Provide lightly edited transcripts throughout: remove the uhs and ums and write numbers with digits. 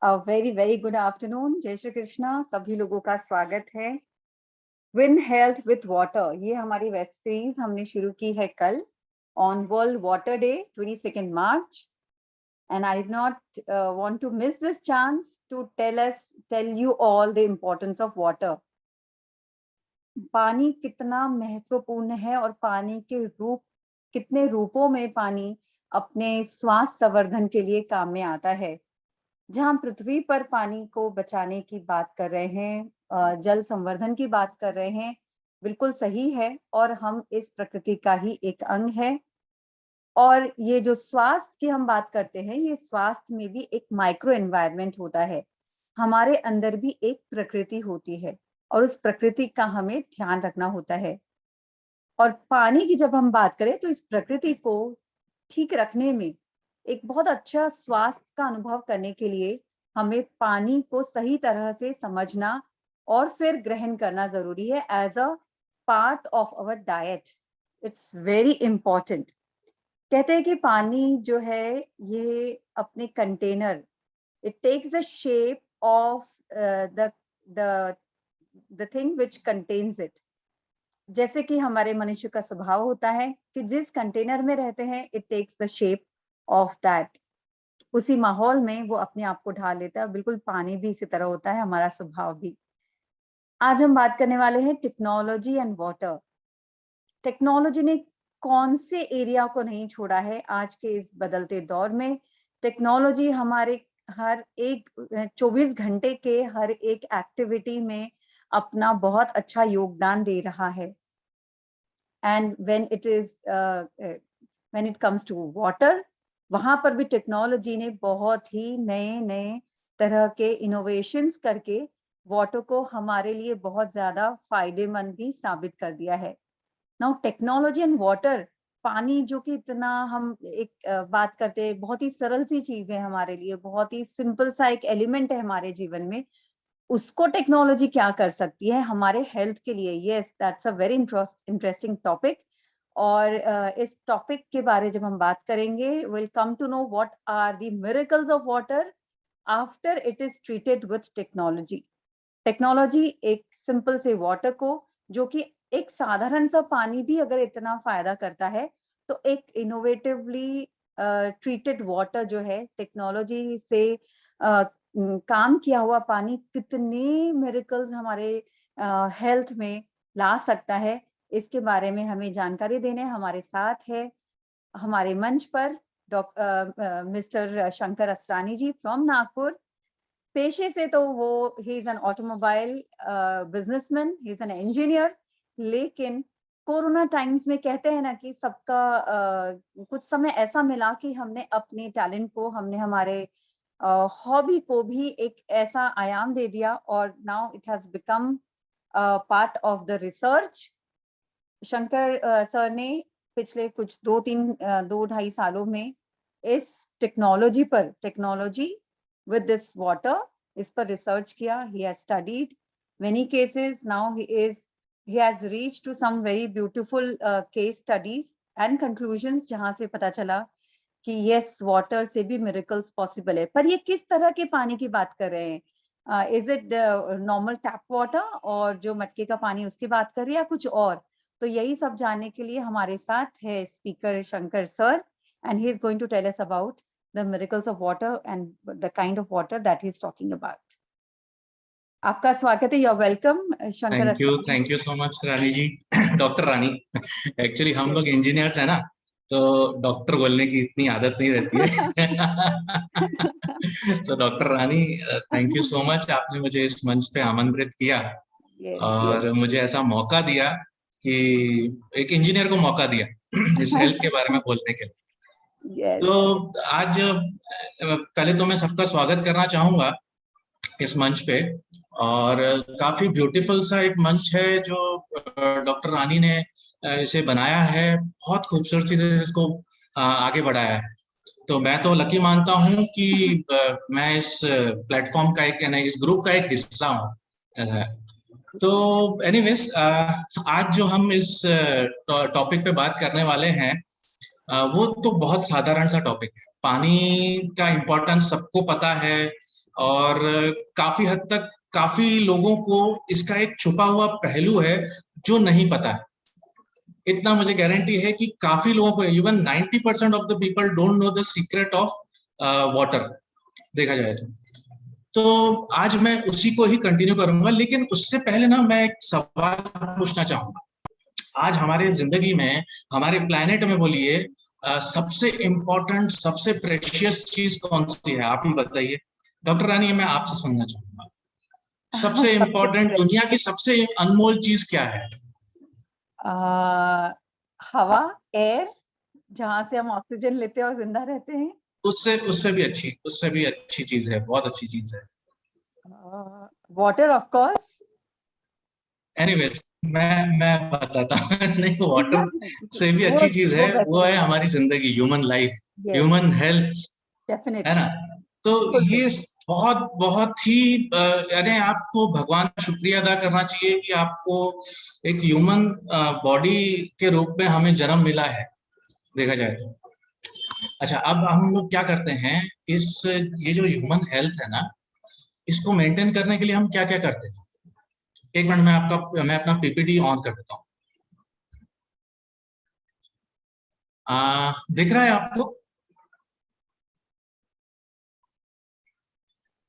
Very very good afternoon. जय श्री कृष्णा। सभी लोगों का स्वागत है। विन हेल्थ विथ वाटर, ये हमारी वेब सीरीज हमने शुरू की है कल ऑन वर्ल्ड वाटर डे 22 मार्च। And I did not want to miss this chance to tell you all the importance of water. पानी कितना महत्वपूर्ण है और पानी के कितने रूपों में पानी अपने स्वास्थ्य संवर्धन के लिए काम में आता है। जहाँ हम पृथ्वी पर पानी को बचाने की बात कर रहे हैं, जल संवर्धन की बात कर रहे हैं, बिल्कुल सही है। और हम इस प्रकृति का ही एक अंग है। और ये जो स्वास्थ्य की हम बात करते हैं, ये स्वास्थ्य में भी एक माइक्रो एनवायरनमेंट होता है। हमारे अंदर भी एक प्रकृति होती है और उस प्रकृति का हमें ध्यान रखना होता है। और पानी की जब हम बात करें तो इस प्रकृति को ठीक रखने में, एक बहुत अच्छा स्वास्थ्य का अनुभव करने के लिए हमें पानी को सही तरह से समझना और फिर ग्रहण करना जरूरी है as a part of our diet. It's very important. कहते हैं कि पानी जो है ये अपने container, it takes the shape of the the the thing which contains it. जैसे कि हमारे मनुष्य का स्वभाव होता है कि जिस कंटेनर में रहते हैं, it takes the shape of that. उसी माहौल में वो अपने आप को ढाल लेता है। बिल्कुल पानी भी इसी तरह होता है, हमारा स्वभाव भी। आज हम बात करने वाले हैं टेक्नोलॉजी एंड वाटर। टेक्नोलॉजी ने कौन से एरिया को नहीं छोड़ा है आज के इस बदलते दौर में। टेक्नोलॉजी हमारे हर एक 24 घंटे के हर एक एक्टिविटी में अपना बहुत अच्छा योगदान दे रहा है। And when it comes to water, वहां पर भी टेक्नोलॉजी ने बहुत ही नए नए तरह के इनोवेशंस करके वाटर को हमारे लिए बहुत ज्यादा फायदेमंद भी साबित कर दिया है। नाउ टेक्नोलॉजी एंड वाटर, पानी जो कि इतना हम एक बात करते हैं, बहुत ही सरल सी चीज है हमारे लिए, बहुत ही सिंपल सा एक एलिमेंट है हमारे जीवन में। उसको टेक्नोलॉजी क्या कर सकती है हमारे हेल्थ के लिए। Yes, that's a very interesting topic. और इस टॉपिक के बारे जब हम बात करेंगे, will come to know what are the miracles of water after it is treated with technology. Technology एक सिंपल से वाटर को, जो कि एक साधारण सा पानी भी अगर इतना फायदा करता है, तो एक इनोवेटिवली ट्रीटेड वाटर जो है टेक्नोलॉजी से काम किया हुआ पानी कितने मिरेकल्स हमारे हेल्थ में ला सकता है, इसके बारे में हमें जानकारी देने हमारे साथ है हमारे मंच पर मिस्टर शंकर असरानी जी फ्रॉम नागपुर। पेशे से तो वो he is an automobile businessman, he is an engineer. लेकिन कोरोना टाइम्स में कहते हैं ना कि सबका कुछ समय ऐसा मिला कि हमने अपने टैलेंट को, हमने हमारे हॉबी को भी एक ऐसा आयाम दे दिया और now it has become part of the research. Shankar sir ने पिछले कुछ 2-2.5 सालों में इस टेक्नोलॉजी with this water, इस पर रिसर्च किया। he has studied many cases. Now he has reached to some very beautiful case studies and conclusions, जहां से पता चला कि yes, water से भी miracles possible है। पर ये किस तरह के पानी की बात कर रहे हैं? Is it normal tap water और जो मटके का पानी उसकी बात कर रही है या कुछ और? तो यही सब जानने के लिए हमारे साथ है speaker Shankar sir, and he is going to tell us about the miracles of water and the kind of water that he is talking about. आपका स्वागत है। You are welcome Shankar. Thank you so much Rani ji. Doctor Rani, actually हम लोग engineers है ना, तो doctor बोलने की इतनी आदत नहीं रहती है। So doctor Rani, thank you so much, आपने मुझे इस मंच पे आमंत्रित किया और मुझे ऐसा मौका दिया कि एक इंजीनियर को मौका दिया इस हेल्थ के बारे में बोलने के लिए। तो आज पहले तो मैं सबका स्वागत करना चाहूंगा इस मंच पे, और काफी ब्यूटीफुल सा एक मंच है जो डॉक्टर रानी ने इसे बनाया है, बहुत खूबसूरती से इसको आगे बढ़ाया है। तो मैं तो लकी मानता हूँ कि मैं इस प्लेटफॉर्म का एक, इस ग्रुप का एक हिस्सा हूँ। तो एनीवेज, आज जो हम इस टॉपिक पे बात करने वाले हैं, वो तो बहुत साधारण सा टॉपिक है। पानी का इम्पोर्टेंस सबको पता है और काफी हद तक काफी लोगों को इसका एक छुपा हुआ पहलू है जो नहीं पता है। इतना मुझे गारंटी है कि काफी लोगों को, even 90% of the people don't know the secret of water, देखा जाए तो आज मैं उसी को ही कंटिन्यू करूंगा। लेकिन उससे पहले ना मैं एक सवाल पूछना चाहूंगा। आज हमारे जिंदगी में, हमारे प्लेनेट में बोलिए, सबसे इंपॉर्टेंट, सबसे प्रेशियस चीज कौन सी है, आप ही बताइए। डॉक्टर रानी, मैं आपसे सुनना चाहूंगा, सबसे इंपॉर्टेंट, दुनिया की सबसे अनमोल चीज क्या है? हवा, एयर, जहां से हम ऑक्सीजन लेते हैं और जिंदा रहते हैं। उससे भी अच्छी चीज है, बहुत अच्छी चीज है। Water of course. एनीवेज, मैं बताता हूँ नहीं, वाटर से भी अच्छी चीज है, वो है हमारी जिंदगी, ह्यूमन लाइफ, ह्यूमन हेल्थ, है ना। तो ये बहुत बहुत ही, यानी आपको भगवान का शुक्रिया अदा करना चाहिए कि आपको एक ह्यूमन बॉडी के रूप में हमें जन्म मिला है, देखा जाए तो। अच्छा, अब हम लोग क्या करते हैं, ये जो ह्यूमन हेल्थ है ना, इसको मेंटेन करने के लिए हम क्या क्या करते हैं। एक मिनट, मैं अपना पीपीटी ऑन कर देता हूँ। दिख रहा है आपको?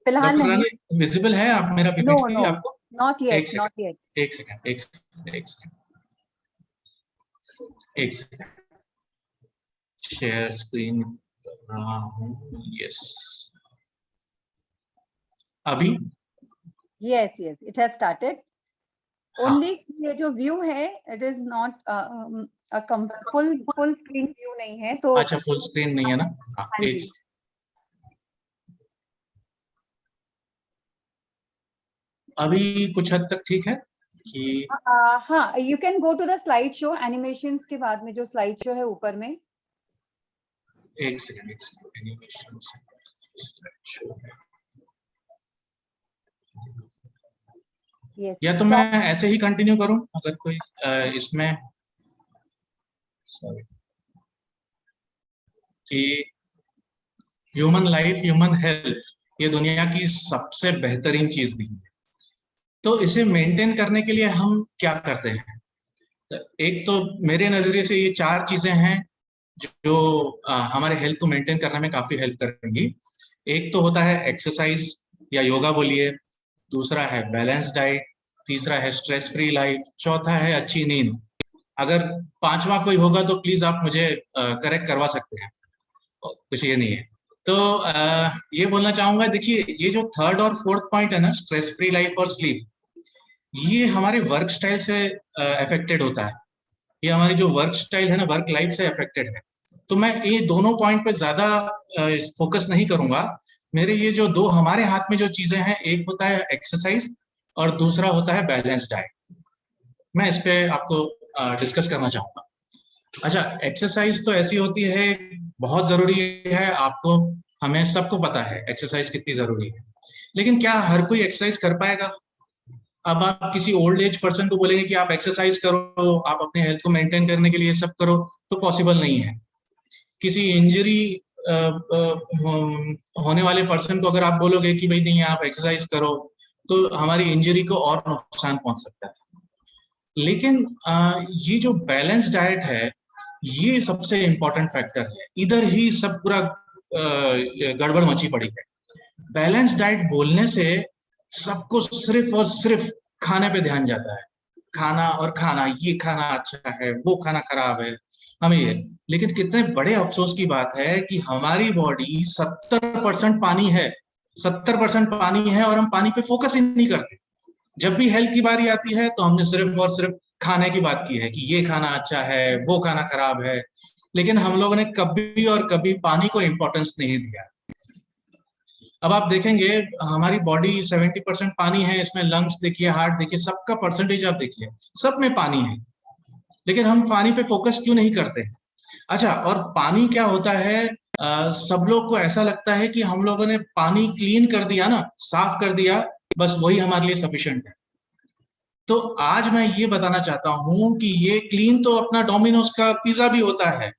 फिलहाल नहीं। विजिबल है आप मेरा पीपीटी? आपको नॉट येट, नॉट येट। एक सेकंड शेयर स्क्रीन कर रहा हूँ। यस, अभी yes it has started. Only ये जो व्यू है, it is not full screen view नहीं है तो। अच्छा, फुल स्क्रीन नहीं है ना? अभी कुछ हद तक ठीक है कि हाँ, you can go to the slide show, animations के बाद में जो स्लाइड शो है ऊपर में। एक सेकंड एनिमेशन स्लाइड शो है। या तो मैं ऐसे ही कंटिन्यू करूं, अगर कोई इसमें कि ह्यूमन लाइफ, ह्यूमन हेल्थ, ये दुनिया की सबसे बेहतरीन चीज दी है। तो इसे मेंटेन करने के लिए हम क्या करते हैं? एक तो मेरे नजरिए से ये 4 चीजें हैं जो हमारे हेल्थ को मेंटेन करने में काफी हेल्प करेंगी। एक तो होता है एक्सरसाइज या योगा बोलिए, दूसरा है बैलेंस डाइट, तीसरा है स्ट्रेस फ्री लाइफ, चौथा है अच्छी नींद। अगर पांचवा कोई होगा तो प्लीज आप मुझे करेक्ट करवा सकते हैं, कुछ ये नहीं है। तो ये बोलना चाहूंगा, देखिए ये जो थर्ड और फोर्थ पॉइंट है ना, स्ट्रेस फ्री लाइफ और स्लीप, ये हमारे वर्क स्टाइल से अफेक्टेड होता है। ये हमारी जो वर्क स्टाइल है ना, वर्क लाइफ से अफेक्टेड है। तो मैं ये दोनों पॉइंट पे ज्यादा फोकस नहीं करूंगा। मेरे ये जो दो हमारे हाथ में जो चीजें हैं, एक होता है एक्सरसाइज और दूसरा होता है बैलेंस डाइट, मैं इस पे आपको डिस्कस करना चाहूंगा। अच्छा, एक्सरसाइज तो ऐसी होती है, बहुत जरूरी है, आपको, हमें सबको पता है एक्सरसाइज कितनी जरूरी है। लेकिन क्या हर कोई एक्सरसाइज कर पाएगा? अब आप किसी ओल्ड एज पर्सन को बोलेंगे कि आप एक्सरसाइज करो, आप अपने हेल्थ को मेंटेन करने के लिए सब करो, तो पॉसिबल नहीं है। किसी इंजरी होने वाले पर्सन को अगर आप बोलोगे कि भाई नहीं आप एक्सरसाइज करो, तो हमारी इंजरी को और नुकसान पहुंच सकता है। लेकिन ये जो बैलेंस डाइट है, ये सबसे इंपॉर्टेंट फैक्टर है। इधर ही सब पूरा गड़बड़ मची पड़ी है। बैलेंस डाइट बोलने से सबको सिर्फ और सिर्फ खाने पे ध्यान जाता है, खाना और खाना, ये खाना अच्छा है, वो खाना खराब है, हमें ये। लेकिन कितने बड़े अफसोस की बात है कि हमारी बॉडी 70% पानी है, 70% पानी है, और हम पानी पे फोकस ही नहीं करते। जब भी हेल्थ की बारी आती है तो हमने सिर्फ और सिर्फ खाने की बात की है कि ये खाना अच्छा है, वो खाना खराब है, लेकिन हम लोगों ने कभी और कभी पानी को इंपॉर्टेंस नहीं दिया। अब आप देखेंगे हमारी बॉडी 70% पानी है, इसमें लंग्स देखिए, हार्ट देखिए, सबका परसेंटेज आप देखिए, सब में पानी है। लेकिन हम पानी पे फोकस क्यों नहीं करते? अच्छा, और पानी क्या होता है, सब लोग को ऐसा लगता है कि हम लोगों ने पानी क्लीन कर दिया ना, साफ कर दिया, बस वही हमारे लिए सफिशिएंट है। तो आज मैं ये बताना चाहता हूं कि ये क्लीन तो अपना डोमिनोज का पिज्जा भी होता है,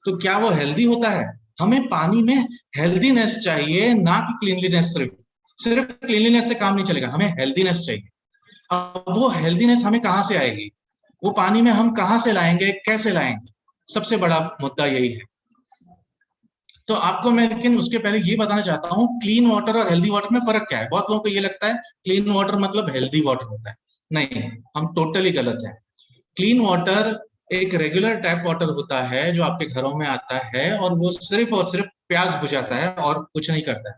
तो क्या वो हेल्दी होता है? हमें पानी में हेल्दीनेस चाहिए, ना कि क्लीनलीनेस सिर्फ। सिर्फ क्लीनलीनेस से काम नहीं चलेगा, हमें हेल्दीनेस चाहिए। अब वो हेल्दीनेस हमें कहाँ से आएगी, वो पानी में हम कहाँ से लाएंगे, कैसे लाएंगे, सबसे बड़ा मुद्दा यही है। तो आपको मैं लेकिन उसके पहले ये बताना चाहता हूँ, क्लीन वाटर और हेल्दी वाटर में फर्क क्या है। बहुत लोगों को ये लगता है क्लीन वाटर मतलब हेल्दी वाटर होता है, नहीं, हम टोटली गलत है। क्लीन वाटर एक रेगुलर टैप वाटर होता है जो आपके घरों में आता है, और वो सिर्फ और सिर्फ प्यास बुझाता है और कुछ नहीं करता है।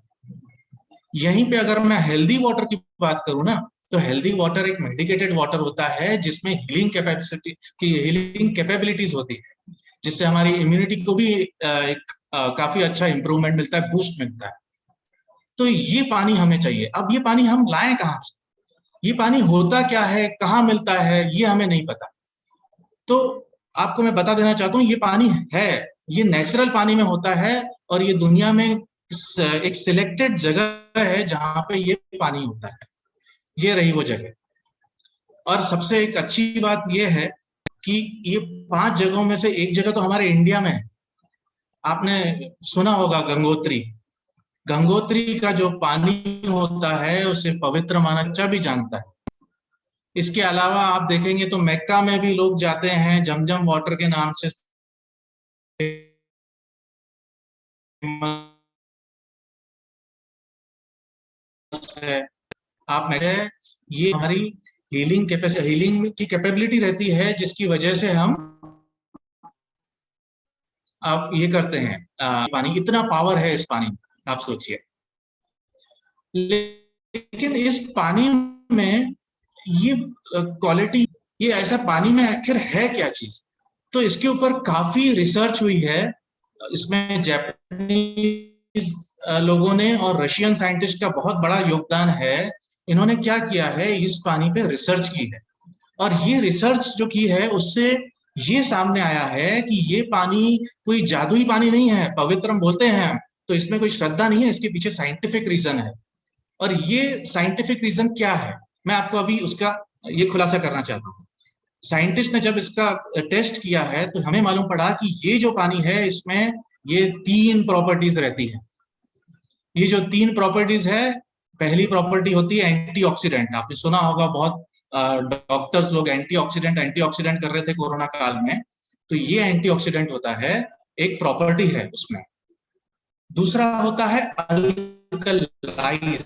यहीं पे अगर मैं हेल्दी वाटर की बात करूं ना, तो हेल्दी वाटर एक मेडिकेटेड वाटर होता है जिसमें हीलिंग कैपेबिलिटीज होती है, जिससे हमारी इम्यूनिटी को भी एक काफी अच्छा इंप्रूवमेंट मिलता है, बूस्ट मिलता है। तो ये पानी हमें चाहिए। अब ये पानी हम लाएं कहाँ से, ये पानी होता क्या है, कहाँ मिलता है, ये हमें नहीं पता। तो आपको मैं बता देना चाहता हूँ, ये पानी है, ये नेचुरल पानी में होता है, और ये दुनिया में एक सिलेक्टेड जगह है जहां पे ये पानी होता है। ये रही वो जगह। और सबसे एक अच्छी बात ये है कि ये 5 जगहों में से एक जगह तो हमारे इंडिया में है। आपने सुना होगा गंगोत्री। गंगोत्री का जो पानी होता है उसे पवित्र माना, अच्छा भी जानता है। इसके अलावा आप देखेंगे तो मक्का में भी लोग जाते हैं, जमजम वाटर के नाम से है। आप में ये हमारी हीलिंग की कैपेबिलिटी रहती है, जिसकी वजह से हम आप ये करते हैं। पानी, इतना पावर है इस पानी में, आप सोचिए। लेकिन इस पानी में ये क्वालिटी, ये ऐसा पानी में आखिर है क्या चीज, तो इसके ऊपर काफी रिसर्च हुई है। इसमें जापानीज लोगों ने और रशियन साइंटिस्ट का बहुत बड़ा योगदान है। इन्होंने क्या किया है, इस पानी पे रिसर्च की है, और ये रिसर्च जो की है उससे ये सामने आया है कि ये पानी कोई जादुई पानी नहीं है, पवित्र हम बोलते हैं तो इसमें कोई श्रद्धा नहीं है, इसके पीछे साइंटिफिक रीजन है। और ये साइंटिफिक रीजन क्या है, मैं आपको अभी उसका ये खुलासा करना चाहता हूँ। साइंटिस्ट ने जब इसका टेस्ट किया है तो हमें मालूम पड़ा कि ये जो पानी है इसमें ये 3 प्रॉपर्टीज रहती है। ये जो 3 प्रॉपर्टीज है, पहली प्रॉपर्टी होती है एंटीऑक्सीडेंट। आपने सुना होगा, बहुत डॉक्टर्स लोग एंटीऑक्सीडेंट कर रहे थे कोरोना काल में, तो ये एंटीऑक्सीडेंट होता है, एक प्रॉपर्टी है उसमें। दूसरा होता है अल्कलाइज,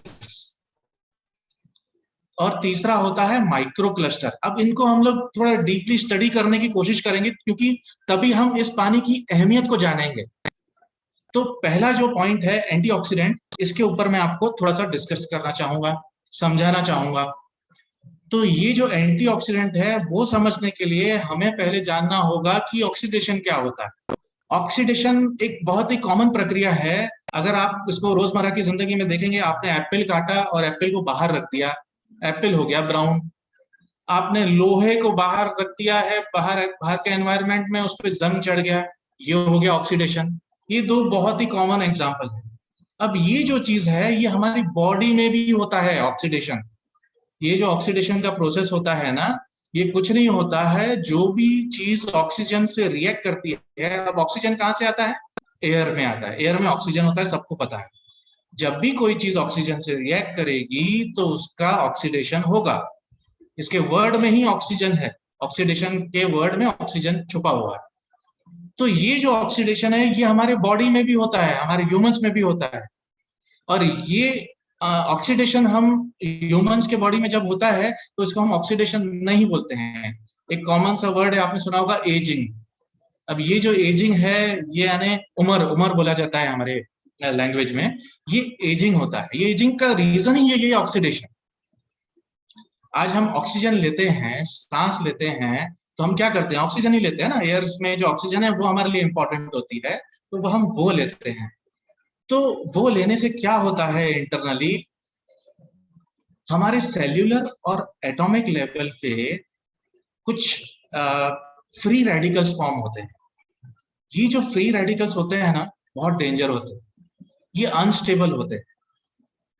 और तीसरा होता है माइक्रो क्लस्टर। अब इनको हम लोग थोड़ा डीपली स्टडी करने की कोशिश करेंगे, क्योंकि तभी हम इस पानी की अहमियत को जानेंगे। तो पहला जो पॉइंट है एंटीऑक्सीडेंट, इसके ऊपर मैं आपको थोड़ा सा डिस्कस करना चाहूंगा, समझाना चाहूंगा। तो ये जो एंटीऑक्सीडेंट है वो समझने के लिए हमें पहले जानना होगा कि ऑक्सीडेशन क्या होता है। ऑक्सीडेशन एक बहुत ही कॉमन प्रक्रिया है। अगर आप इसको रोजमर्रा की जिंदगी में देखेंगे, आपने एप्पल काटा और एप्पल को बाहर रख दिया, एप्पल हो गया ब्राउन। आपने लोहे को बाहर रख दिया है, बाहर बाहर के एनवायरनमेंट में, उस पर जंग चढ़ गया, ये हो गया ऑक्सीडेशन। ये 2 बहुत ही कॉमन एग्जांपल है। अब ये जो चीज है ये हमारी बॉडी में भी होता है ऑक्सीडेशन। ये जो ऑक्सीडेशन का प्रोसेस होता है ना, ये कुछ नहीं होता है, जो भी चीज ऑक्सीजन से रिएक्ट करती है। अब ऑक्सीजन कहाँ से आता है, एयर में आता है, एयर में ऑक्सीजन होता है, सबको पता है। जब भी कोई चीज ऑक्सीजन से रिएक्ट करेगी तो उसका ऑक्सीडेशन होगा। इसके वर्ड में ही ऑक्सीजन है, ऑक्सीडेशन के वर्ड में ऑक्सीजन छुपा हुआ है। तो ये जो ऑक्सीडेशन है ये हमारे बॉडी में भी होता है, हमारे ह्यूमंस में भी होता है। और ये ऑक्सीडेशन हम ह्यूमंस के बॉडी में जब होता है तो इसको हम ऑक्सीडेशन नहीं बोलते हैं। एक कॉमन सा वर्ड है, आपने सुना होगा, एजिंग। अब ये जो एजिंग है, ये यानी उम्र उम्र बोला जाता है हमारे लैंग्वेज में, ये एजिंग होता है। ये एजिंग का रीजन ही ये ऑक्सीडेशन। आज हम ऑक्सीजन लेते हैं, सांस लेते हैं, तो हम क्या करते हैं, ऑक्सीजन ही लेते हैं ना। एयर में जो ऑक्सीजन है वो हमारे लिए इंपॉर्टेंट होती है, तो वो हम वो लेते हैं। तो वो लेने से क्या होता है, इंटरनली हमारे सेल्यूलर और एटॉमिक लेवल पे कुछ फ्री रेडिकल्स फॉर्म होते हैं। ये जो फ्री रेडिकल्स होते हैं ना, बहुत डेंजर होते हैं, ये अनस्टेबल होते हैं।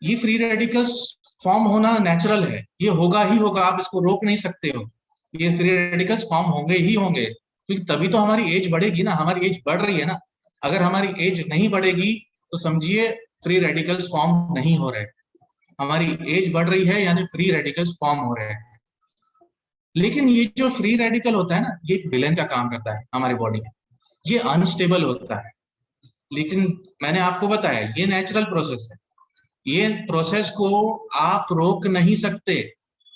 ये फ्री रेडिकल्स फॉर्म होना नेचुरल है, ये होगा ही होगा, आप इसको रोक नहीं सकते हो। ये फ्री रेडिकल्स फॉर्म होंगे ही होंगे, क्योंकि तभी तो हमारी एज बढ़ेगी ना, हमारी एज बढ़ रही है ना। अगर हमारी एज नहीं बढ़ेगी तो समझिए फ्री रेडिकल्स फॉर्म नहीं हो रहे। हमारी एज बढ़ रही है, यानी फ्री रेडिकल्स फॉर्म हो रहे हैं। लेकिन ये जो फ्री रेडिकल होता है ना, ये एक विलेन का काम करता है हमारी बॉडी में। ये अनस्टेबल होता है, लेकिन मैंने आपको बताया ये नेचुरल प्रोसेस है, ये प्रोसेस को आप रोक नहीं सकते,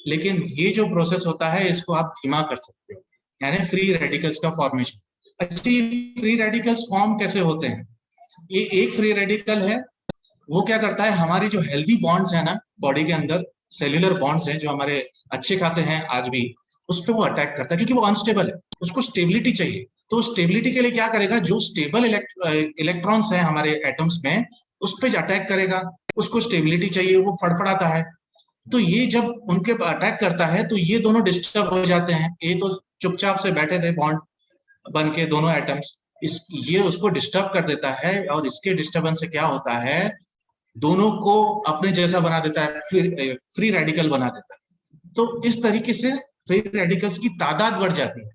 लेकिन ये जो प्रोसेस होता है इसको आप धीमा कर सकते हो, यानी फ्री रेडिकल्स का फॉर्मेशन। अच्छा, ये फ्री रेडिकल्स फॉर्म कैसे होते हैं? ये एक फ्री रेडिकल है, वो क्या करता है, हमारी जो हेल्दी बॉन्ड्स है ना बॉडी के अंदर, सेल्यूलर बॉन्ड्स हैं जो हमारे अच्छे खासे हैं आज भी, उस पर वो अटैक करता है, क्योंकि वो अनस्टेबल है, उसको स्टेबिलिटी चाहिए। तो स्टेबिलिटी के लिए क्या करेगा, जो स्टेबल इलेक्ट्रॉन्स हैं हमारे एटम्स में, उस पर अटैक करेगा, उसको स्टेबिलिटी चाहिए, वो फड़फड़ाता है। तो ये जब उनके अटैक करता है तो ये दोनों डिस्टर्ब हो जाते हैं। ये तो चुपचाप से बैठे थे बॉन्ड बन के दोनों एटम्स, ये उसको डिस्टर्ब कर देता है, और इसके डिस्टर्बेंस से क्या होता है, दोनों को अपने जैसा बना देता है, फ्री रेडिकल बना देता है। तो इस तरीके से फ्री रेडिकल्स की तादाद बढ़ जाती है।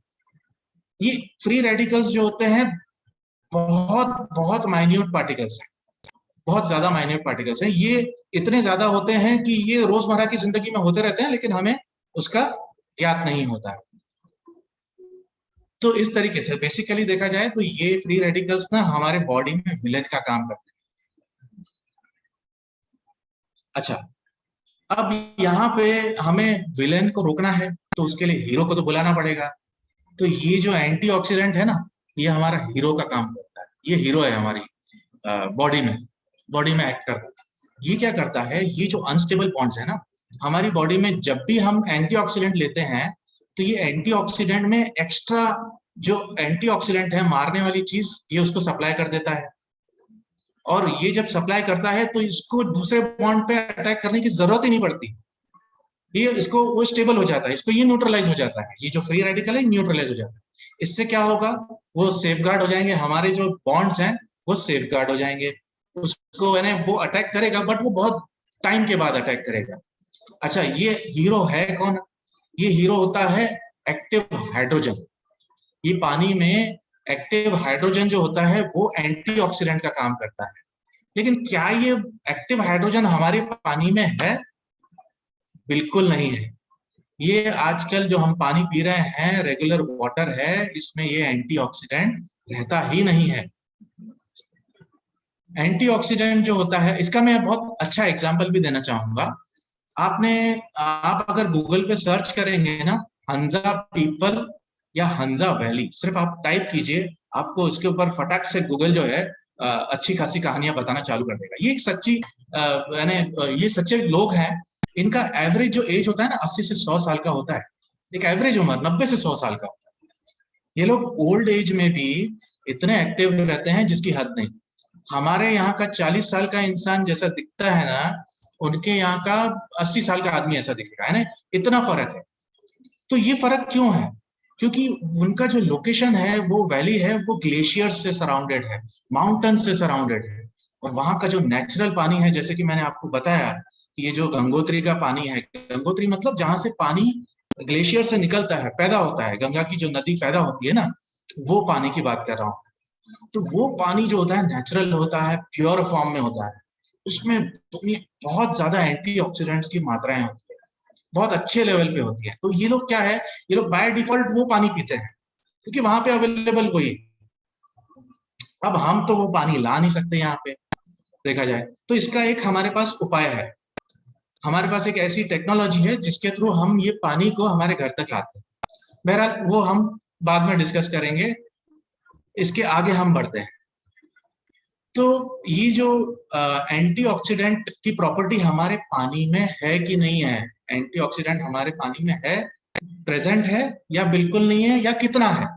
ये फ्री रेडिकल्स जो होते हैं बहुत बहुत माइन्यूट पार्टिकल्स हैं, बहुत ज्यादा माइन्यूट पार्टिकल्स हैं। ये इतने ज्यादा होते हैं कि ये रोजमर्रा की जिंदगी में होते रहते हैं, लेकिन हमें उसका ज्ञात नहीं होता है। तो इस तरीके से बेसिकली देखा जाए तो ये फ्री रेडिकल्स ना हमारे बॉडी में विलेन का काम करते हैं। अच्छा, अब यहाँ पे हमें विलेन को रोकना है, तो उसके लिए हीरो को तो बुलाना पड़ेगा। तो ये जो एंटीऑक्सीडेंट है ना, ये हमारा हीरो का काम करता है। ये हीरो है हमारी बॉडी में एक्ट करता है। ये क्या करता है, ये जो अनस्टेबल बॉन्ड्स है ना हमारी बॉडी में, जब भी हम एंटीऑक्सीडेंट लेते हैं तो ये एंटीऑक्सीडेंट में एक्स्ट्रा जो एंटीऑक्सीडेंट है, मारने वाली चीज, ये उसको सप्लाई कर देता है। और ये जब सप्लाई करता है तो इसको दूसरे बॉन्ड पे अटैक करने की जरूरत ही नहीं पड़ती। ये इसको वो स्टेबल हो जाता है, इसको ये न्यूट्रलाइज हो जाता है, ये जो फ्री रेडिकल है न्यूट्रलाइज हो जाता है। इससे क्या होगा, वो सेफगार्ड हो जाएंगे, हमारे जो बॉन्ड्स हैं वो सेफगार्ड हो जाएंगे। उसको यानी वो अटैक करेगा, बट वो बहुत टाइम के बाद अटैक करेगा। अच्छा, ये हीरो है कौन? ये हीरो होता है एक्टिव हाइड्रोजन। ये पानी में एक्टिव हाइड्रोजन जो होता है वो एंटीऑक्सीडेंट का काम करता है। लेकिन क्या ये एक्टिव हाइड्रोजन हमारे पानी में है? बिल्कुल नहीं है। ये आजकल जो हम पानी पी रहे हैं, रेगुलर वाटर है, इसमें ये एंटीऑक्सीडेंट रहता ही नहीं है। एंटीऑक्सीडेंट जो होता है, इसका मैं बहुत अच्छा एग्जांपल भी देना चाहूंगा। आप अगर गूगल पे सर्च करेंगे ना, हंजा पीपल या हंजा वैली, सिर्फ आप टाइप कीजिए, आपको इसके ऊपर फटाक से गूगल जो है अच्छी खासी कहानियां बताना चालू कर देगा। ये एक सच्ची यानी ये सच्चे लोग हैं। इनका एवरेज जो एज होता है ना 80 से 100 साल का होता है। एक एवरेज उम्र 90 से 100 साल का होता है। ये लोग ओल्ड एज में भी इतने एक्टिव रहते हैं जिसकी हद नहीं। हमारे यहाँ का 40 साल का इंसान जैसा दिखता है ना, उनके यहाँ का 80 साल का आदमी ऐसा दिखेगा, है ना, इतना फर्क है। तो ये फर्क क्यों है? क्योंकि उनका जो लोकेशन है, वो वैली है, वो ग्लेशियर से सराउंडेड है, माउंटेन से सराउंडेड है। और वहां का जो नेचुरल पानी है, जैसे कि मैंने आपको बताया कि ये जो गंगोत्री का पानी है, गंगोत्री मतलब जहां से पानी ग्लेशियर से निकलता है, पैदा होता है, गंगा की जो नदी पैदा होती है ना, वो पानी की बात कर रहा हूँ। तो वो पानी जो होता है नेचुरल होता है, प्योर फॉर्म में होता है। उसमें बहुत ज्यादा एंटीऑक्सीडेंट्स की मात्राएं होती है, बहुत अच्छे लेवल पे होती है। तो ये लोग क्या है, ये लोग बाय डिफॉल्ट वो पानी पीते हैं, क्योंकि वहां पे अवेलेबल वही। अब हम तो वो पानी ला नहीं सकते यहाँ पे देखा जाए, तो इसका एक हमारे पास उपाय है। हमारे पास एक ऐसी टेक्नोलॉजी है जिसके थ्रू हम ये पानी को हमारे घर तक लाते हैं। बहरहाल वो हम बाद में डिस्कस करेंगे, इसके आगे हम बढ़ते हैं। तो ये जो एंटीऑक्सीडेंट की प्रॉपर्टी हमारे पानी में है कि नहीं है, एंटीऑक्सीडेंट हमारे पानी में है, प्रेजेंट है या बिल्कुल नहीं है, या कितना है,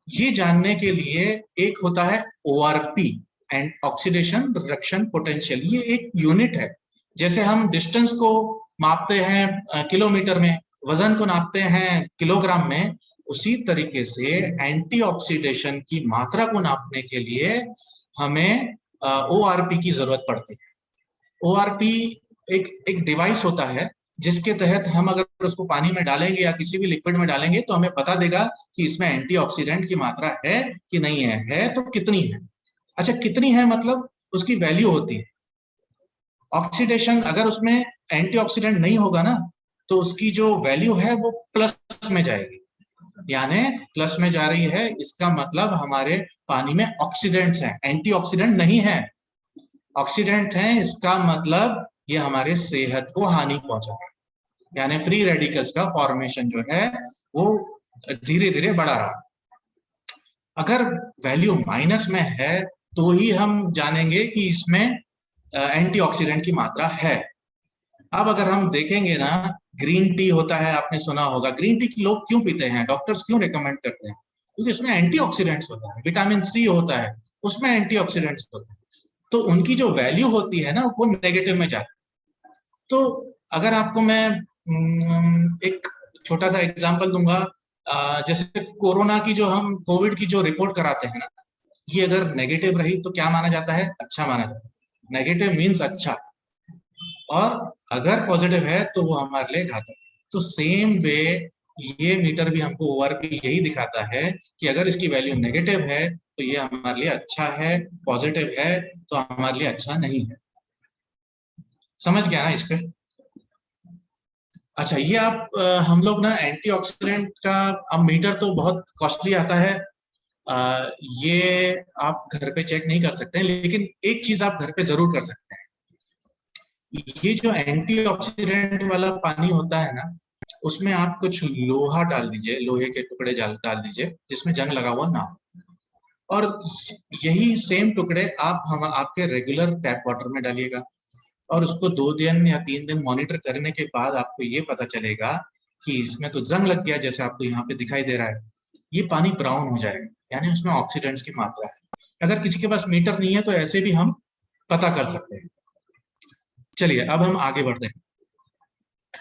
ये जानने के लिए एक होता है ORP, and oxidation reduction potential. ये एक यूनिट है। जैसे हम डिस्टेंस को मापते हैं किलोमीटर में, वजन को नापते हैं किलोग्राम में, उसी तरीके से एंटीऑक्सीडेशन की मात्रा को नापने के लिए हमें ORP की जरूरत पड़ती है। ORP एक डिवाइस होता है जिसके तहत हम अगर उसको पानी में डालेंगे या किसी भी लिक्विड में डालेंगे तो हमें पता देगा कि इसमें एंटीऑक्सीडेंट की मात्रा है कि नहीं है तो कितनी है। अच्छा, कितनी है मतलब उसकी वैल्यू होती है। ऑक्सीडेशन अगर उसमें एंटीऑक्सीडेंट नहीं होगा ना, तो उसकी जो वैल्यू है वो प्लस में जाएगी, यानी प्लस में जा रही है, इसका मतलब हमारे पानी में ऑक्सीडेंट्स हैं, एंटीऑक्सीडेंट नहीं है, ऑक्सीडेंट हैं, इसका मतलब ये हमारे सेहत को हानि पहुंचा रहा है, यानी फ्री रेडिकल्स का फॉर्मेशन जो है वो धीरे धीरे बढ़ा रहा है। अगर वैल्यू माइनस में है तो ही हम जानेंगे कि इसमें एंटीऑक्सीडेंट की मात्रा है। अब अगर हम देखेंगे ना, ग्रीन टी होता है, आपने सुना होगा, ग्रीन टी लोग क्यों पीते हैं, डॉक्टर्स क्यों रिकमेंड करते हैं? क्योंकि इसमें एंटीऑक्सीडेंट्स होता है, विटामिन सी होता है, उसमें एंटीऑक्सीडेंट्स होते हैं, तो उनकी जो वैल्यू होती है ना वो नेगेटिव में जाती है। तो अगर आपको मैं एक छोटा सा एग्जांपल दूंगा, जैसे कोरोना की जो हम कोविड की जो रिपोर्ट कराते हैं ना, ये अगर नेगेटिव रही तो क्या माना जाता है? अच्छा माना जाता है। नेगेटिव मीन्स अच्छा, और अगर पॉजिटिव है तो वो हमारे लिए घातक है। तो सेम वे ये मीटर भी हमको ओआरपी यही दिखाता है कि अगर इसकी वैल्यू नेगेटिव है तो ये हमारे लिए अच्छा है, पॉजिटिव है तो हमारे लिए अच्छा नहीं है। समझ गया ना इसके? अच्छा, ये आप हम लोग ना एंटीऑक्सीडेंट का, अब मीटर तो बहुत कॉस्टली आता है, ये आप घर पे चेक नहीं कर सकते हैं, लेकिन एक चीज आप घर पे जरूर कर सकते हैं। ये जो एंटीऑक्सीडेंट वाला पानी होता है ना, उसमें आप कुछ लोहा डाल दीजिए, लोहे के टुकड़े डाल दीजिए जिसमें जंग लगा हुआ ना हो, और यही सेम टुकड़े आप हम आपके रेगुलर टैप वाटर में डालिएगा, और उसको 2 दिन या 3 दिन मॉनिटर करने के बाद आपको ये पता चलेगा कि इसमें तो जंग लग गया, जैसे आपको यहाँ पे दिखाई दे रहा है, ये पानी ब्राउन हो जाएगा, यानी उसमें ऑक्सीडेंट्स की मात्रा है। अगर किसी के पास मीटर नहीं है तो ऐसे भी हम पता कर सकते हैं। चलिए अब हम आगे बढ़ते हैं।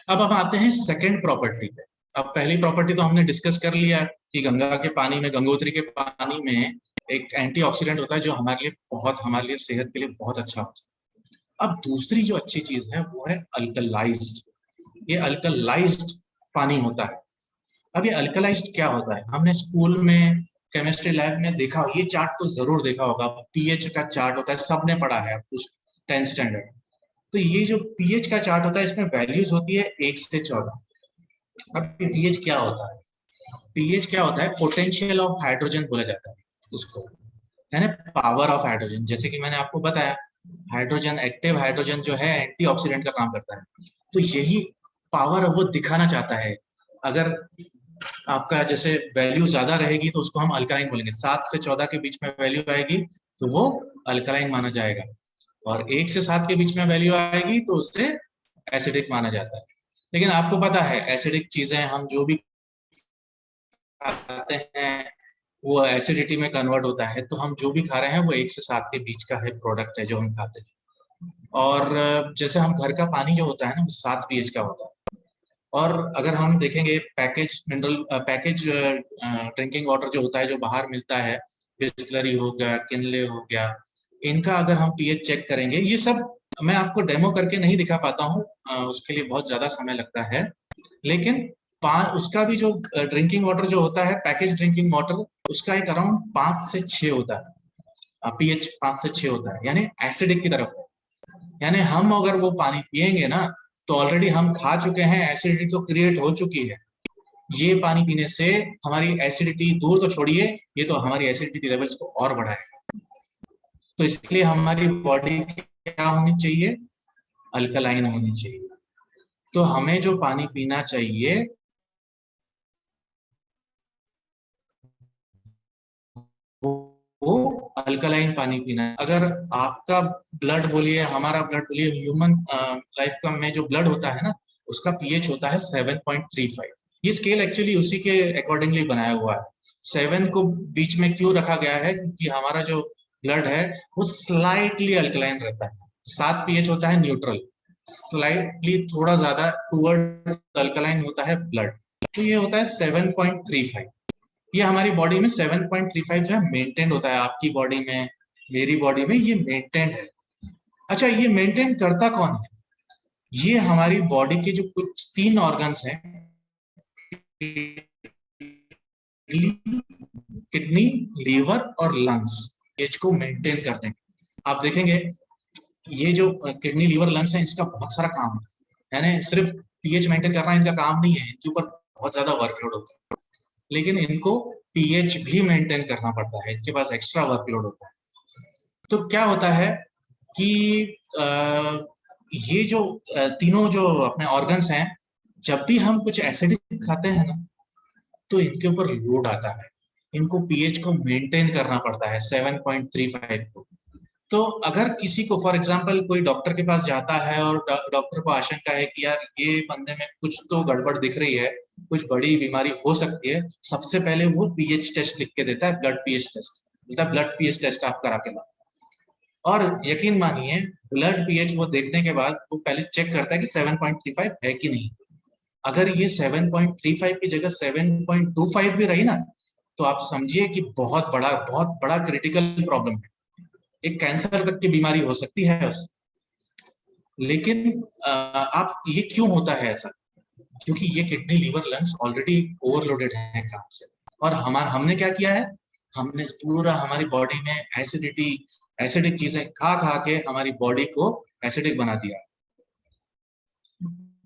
अब हम आते हैं सेकंड प्रॉपर्टी पे। अब पहली प्रॉपर्टी तो हमने डिस्कस कर लिया कि गंगा के पानी में, गंगोत्री के पानी में एक एंटीऑक्सीडेंट होता है जो हमारे लिए सेहत के लिए बहुत अच्छा होता है। अब दूसरी जो अच्छी चीज है वो है अल्कलाइज्ड। ये अल्कलाइज्ड पानी होता है। अब ये अल्कलाइज्ड क्या होता है? हमने स्कूल में केमिस्ट्री लैब में देखा, ये चार्ट तो जरूर देखा होगा, पीएच का चार्ट होता है, सबने पढ़ा है 10th स्टैंडर्ड। तो ये जो पीएच का चार्ट होता है इसमें वैल्यूज होती है 1 से 14। अब पीएच क्या होता है? पीएच क्या होता है? पोटेंशियल ऑफ हाइड्रोजन बोला जाता है उसको, यानी पावर ऑफ हाइड्रोजन। जैसे कि मैंने आपको बताया, हाइड्रोजन, एक्टिव हाइड्रोजन जो है एंटीऑक्सीडेंट का काम करता है, तो यही पावर वो दिखाना चाहता है। अगर आपका जैसे वैल्यू ज्यादा रहेगी तो उसको हम अल्कलाइन बोलेंगे, 7 से 14 के बीच में वैल्यू आएगी तो वो अल्कलाइन माना जाएगा, और 1 से 7 के बीच में वैल्यू आएगी तो उससे एसिडिक माना जाता है। लेकिन आपको पता है एसिडिक चीजें हम जो भी खाते हैं वो एसिडिटी में कन्वर्ट होता है, तो हम जो भी खा रहे हैं वो 1 से 7 के बीच का है प्रोडक्ट है जो हम खाते हैं। और जैसे हम घर का पानी जो होता है ना वो 7 पीएच का होता है। और अगर हम देखेंगे पैकेज ड्रिंकिंग वाटर जो होता है जो बाहर मिलता है, बिस्लरी हो गया, किनले हो गया, इनका अगर हम पीएच चेक करेंगे, ये सब मैं आपको डेमो करके नहीं दिखा पाता हूँ, उसके लिए बहुत ज्यादा समय लगता है, लेकिन उसका भी जो ड्रिंकिंग वाटर जो होता है, पैकेज ड्रिंकिंग वाटर, उसका एक अराउंड 5 से 6 होता है, पीएच 5 से 6 होता है, यानी एसिडिक की तरफ है। यानी हम अगर वो पानी पिएंगे ना तो ऑलरेडी हम खा चुके हैं, एसिडिटी तो क्रिएट हो चुकी है। ये पानी पीने से हमारी एसिडिटी दूर तो छोड़िए, ये तो हमारी एसिडिटी लेवल्स को और बढ़ाएगा। तो इसलिए हमारी बॉडी क्या होनी चाहिए? अल्कलाइन होनी चाहिए। तो हमें जो पानी पीना चाहिए वो अल्कलाइन पानी पीना है। अगर आपका ब्लड बोलिए, हमारा ब्लड बोलिए, ह्यूमन लाइफ का में जो ब्लड होता है ना, उसका पीएच होता है 7.35। ये स्केल एक्चुअली उसी के अकॉर्डिंगली बनाया हुआ है। 7 को बीच में क्यों रखा गया है? क्योंकि हमारा जो ब्लड है वो स्लाइटली अल्कलाइन रहता है। 7 पीएच होता है न्यूट्रल, स्लाइटली थोड़ा ज्यादा टूवर्ड्स अल्कलाइन होता है ब्लड, तो ये होता है 7.35। ये हमारी बॉडी में 7.35 जो है मेंटेन होता है, आपकी बॉडी में, मेरी बॉडी में ये मेंटेन है। अच्छा, ये मेंटेन करता कौन है? ये हमारी बॉडी के जो कुछ 3 ऑर्गन्स हैं, किडनी, लीवर और लंग्स, इसको मेंटेन करते हैं। आप देखेंगे ये जो किडनी लीवर लंग्स है, इसका बहुत सारा काम है ना। सिर्फ पीएच मेंटेन करना इनका काम नहीं है, इनके ऊपर बहुत ज्यादा वर्कलोड होता है, लेकिन इनको पीएच भी मेंटेन करना पड़ता है, इनके पास एक्स्ट्रा वर्कलोड होता है। तो क्या होता है कि ये जो तीनों जो अपने ऑर्गन्स हैं, जब भी हम कुछ एसिडिक खाते हैं ना, तो इनके ऊपर लोड आता है, इनको पीएच को मेंटेन करना पड़ता है 7.35 को। तो अगर किसी को फॉर एग्जांपल कोई डॉक्टर के पास जाता है और डॉक्टर को आशंका है कि यार ये बंदे में कुछ तो गड़बड़ दिख रही है, कुछ बड़ी बीमारी हो सकती है, सबसे पहले वो पीएच टेस्ट लिख के देता है, ब्लड पीएच टेस्ट, मतलब ब्लड पीएच टेस्ट आप करा के लाओ। और यकीन मानिए, ब्लड पीएच वो देखने के बाद वो पहले चेक करता है कि 7.35 है कि नहीं। अगर ये 7.35 की जगह 7.25 भी रही ना, तो आप समझिए कि बहुत बड़ा क्रिटिकल प्रॉब्लम है, एक कैंसर तक की बीमारी हो सकती है उससे। लेकिन आप ये क्यों होता है ऐसा? क्योंकि ये kidney liver lungs already overloaded है काम से। और हमने क्या किया है, हमने पूरा हमारी बॉडी में एसिडिक चीजें खा खा के हमारी बॉडी को एसिडिक बना दिया।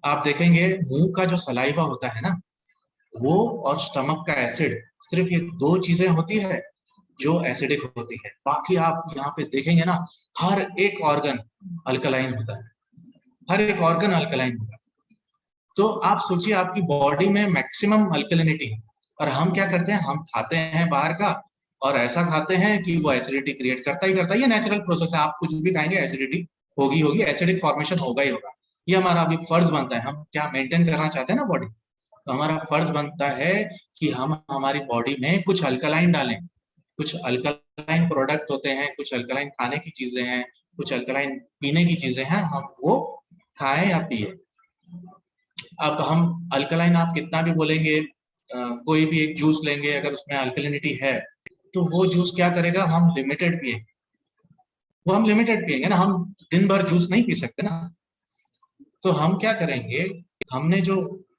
आप देखेंगे मुंह का जो सलाइवा होता है ना, वो और स्टमक का एसिड, सिर्फ ये दो चीजें होती है जो एसिडिक होती है। बाकी आप यहाँ पे देखेंगे ना, हर एक ऑर्गन अल्कलाइन होता है, हर एक ऑर्गन अल्कलाइन होता है। तो आप सोचिए आपकी बॉडी में मैक्सिमम अल्कलिनिटी है, और हम क्या करते हैं, हम खाते हैं बाहर का, और ऐसा खाते हैं कि वो एसिडिटी क्रिएट करता ही करता है। ये नेचुरल प्रोसेस है, आप कुछ भी खाएंगे एसिडिटी होगी, एसिडिक फॉर्मेशन होगा ही होगा। ये हमारा अभी फर्ज बनता है, हम क्या मेंटेन करना चाहते हैं ना बॉडी, तो हमारा फर्ज बनता है कि हम हमारी बॉडी में कुछ अल्कलाइन डालें। कुछ अल्कलाइन प्रोडक्ट होते हैं, कुछ अल्कलाइन खाने की चीजें हैं, कुछ अल्कलाइन पीने की चीजें हैं, हम वो खाएं या पिए। अब हम अल्कलाइन आप कितना भी बोलेंगे, कोई भी एक जूस लेंगे, अगर उसमें अल्कलिनिटी है तो वो जूस क्या करेगा, हम लिमिटेड पिएंगे, वो हम लिमिटेड पिएंगे ना, हम दिन भर जूस नहीं पी सकते ना। तो हम क्या करेंगे, हमने जो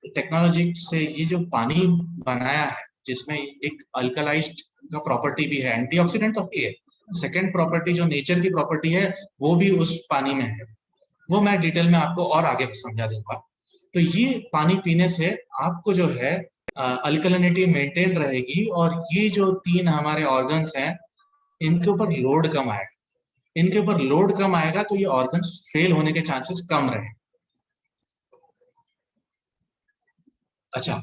टेक्नोलॉजी से ये जो पानी बनाया है, जिसमें एक अल्कलाइज्ड का प्रॉपर्टी भी है, एंटीऑक्सीडेंट तो है, सेकेंड प्रॉपर्टी जो नेचर की प्रॉपर्टी है वो भी उस पानी में है, वो मैं डिटेल में आपको और आगे समझा दूंगा। तो ये पानी पीने से आपको जो है अल्कलिनिटी मेंटेन रहेगी, और ये जो तीन हमारे ऑर्गन्स हैं, इनके ऊपर लोड कम आएगा, इनके ऊपर लोड कम आएगा तो ये ऑर्गन्स फेल होने के चांसेस कम रहे। अच्छा,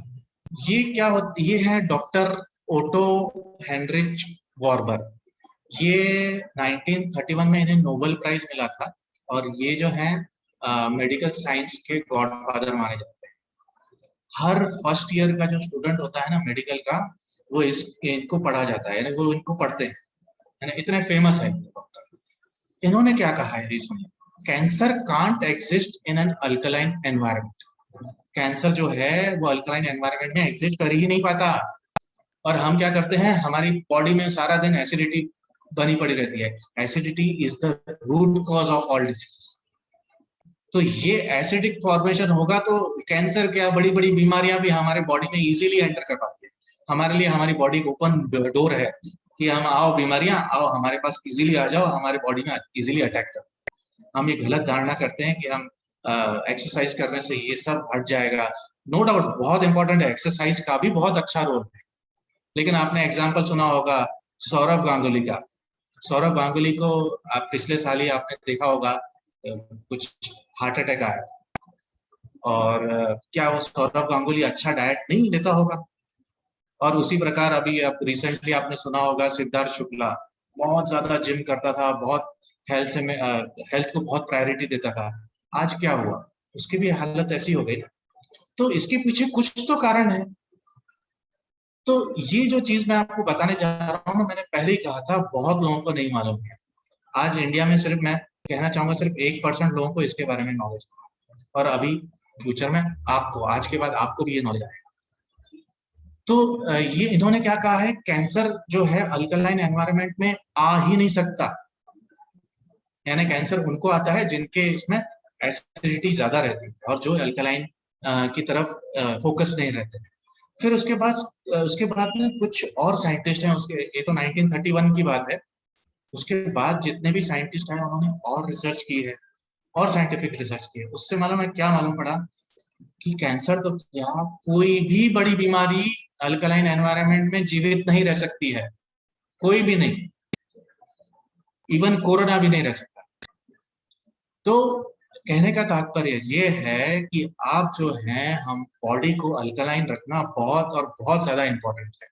ये है डॉक्टर ओटो हेनरिच वॉर्बर। ये 1931 में इन्हें नोबेल प्राइज मिला था, और ये जो है मेडिकल साइंस के गॉडफादर माने जाते हैं। हर फर्स्ट ईयर का जो स्टूडेंट होता है ना मेडिकल का, वो इनको पढ़ा जाता है, यानी वो इनको पढ़ते हैं, है ना, इतने फेमस है डॉक्टर। इन्होंने क्या कहा है, सुनिए, cancer can't exist in an alkaline environment. Cancer जो है वो अल्कलाइन एनवायरनमेंट में एग्जिस्ट कर ही नहीं पाता। और हम क्या करते हैं, हमारी बॉडी में सारा दिन एसिडिटी बनी पड़ी रहती है। Acidity is the root cause of all diseases. तो ये एसिडिक फॉर्मेशन होगा तो कैंसर क्या, बड़ी बड़ी बीमारियां भी हमारे बॉडी में इजीली एंटर कर पाती है। हमारे लिए हमारी बॉडी ओपन डोर है कि हम आओ बीमारियां, आओ हमारे पास इजीली आ जाओ, हमारे बॉडी में इजीली अटैक करो। हम ये गलत धारणा करते हैं कि हम एक्सरसाइज करने से ये सब हट जाएगा। नो डाउट बहुत इंपॉर्टेंट है, एक्सरसाइज का भी बहुत अच्छा रोल है, लेकिन आपने एग्जाम्पल सुना होगा सौरव गांगुली का। सौरव गांगुली को आप पिछले साल ही आपने देखा होगा, कुछ हार्ट अटैक आया, और क्या वो सौरव गांगुली अच्छा डाइट नहीं लेता होगा? और उसी प्रकार अभी अब रिसेंटली आपने सुना होगा सिद्धार्थ शुक्ला, बहुत ज्यादा जिम करता था, बहुत हेल्थ को बहुत प्रायोरिटी देता था। आज क्या हुआ, उसकी भी हालत ऐसी हो गई ना। तो इसके पीछे कुछ तो कारण है। तो ये जो चीज मैं आपको बताने जा रहा हूँ, मैंने पहले ही कहा था, बहुत लोगों को नहीं मालूम है। आज इंडिया में सिर्फ मैं कहना चाहूंगा सिर्फ 1% लोगों को इसके बारे में नॉलेज है, और अभी फ्यूचर में आपको, आज के बाद आपको भी ये नॉलेज आएगा। तो ये इन्होंने क्या कहा है, कैंसर जो है अल्कलाइन एनवायरनमेंट में आ ही नहीं सकता। यानी कैंसर उनको आता है जिनके इसमें एसिडिटी ज्यादा रहती है, और जो अल्कलाइन की तरफ फोकस नहीं रहते। फिर उसके बाद में कुछ और साइंटिस्ट हैं, उसके, ये तो 1931 की बात है, उसके बाद जितने भी साइंटिस्ट हैं उन्होंने और रिसर्च की है और साइंटिफिक रिसर्च की है, उससे मालूम है क्या मालूम पड़ा कि कैंसर तो क्या, कोई भी बड़ी बीमारी अल्कलाइन एनवायरनमेंट में जीवित नहीं रह सकती है, कोई भी नहीं, इवन कोरोना भी नहीं रह सकता। तो कहने का तात्पर्य ये है कि आप जो हैं, हम बॉडी को अल्कलाइन रखना बहुत और बहुत ज्यादा इंपॉर्टेंट है।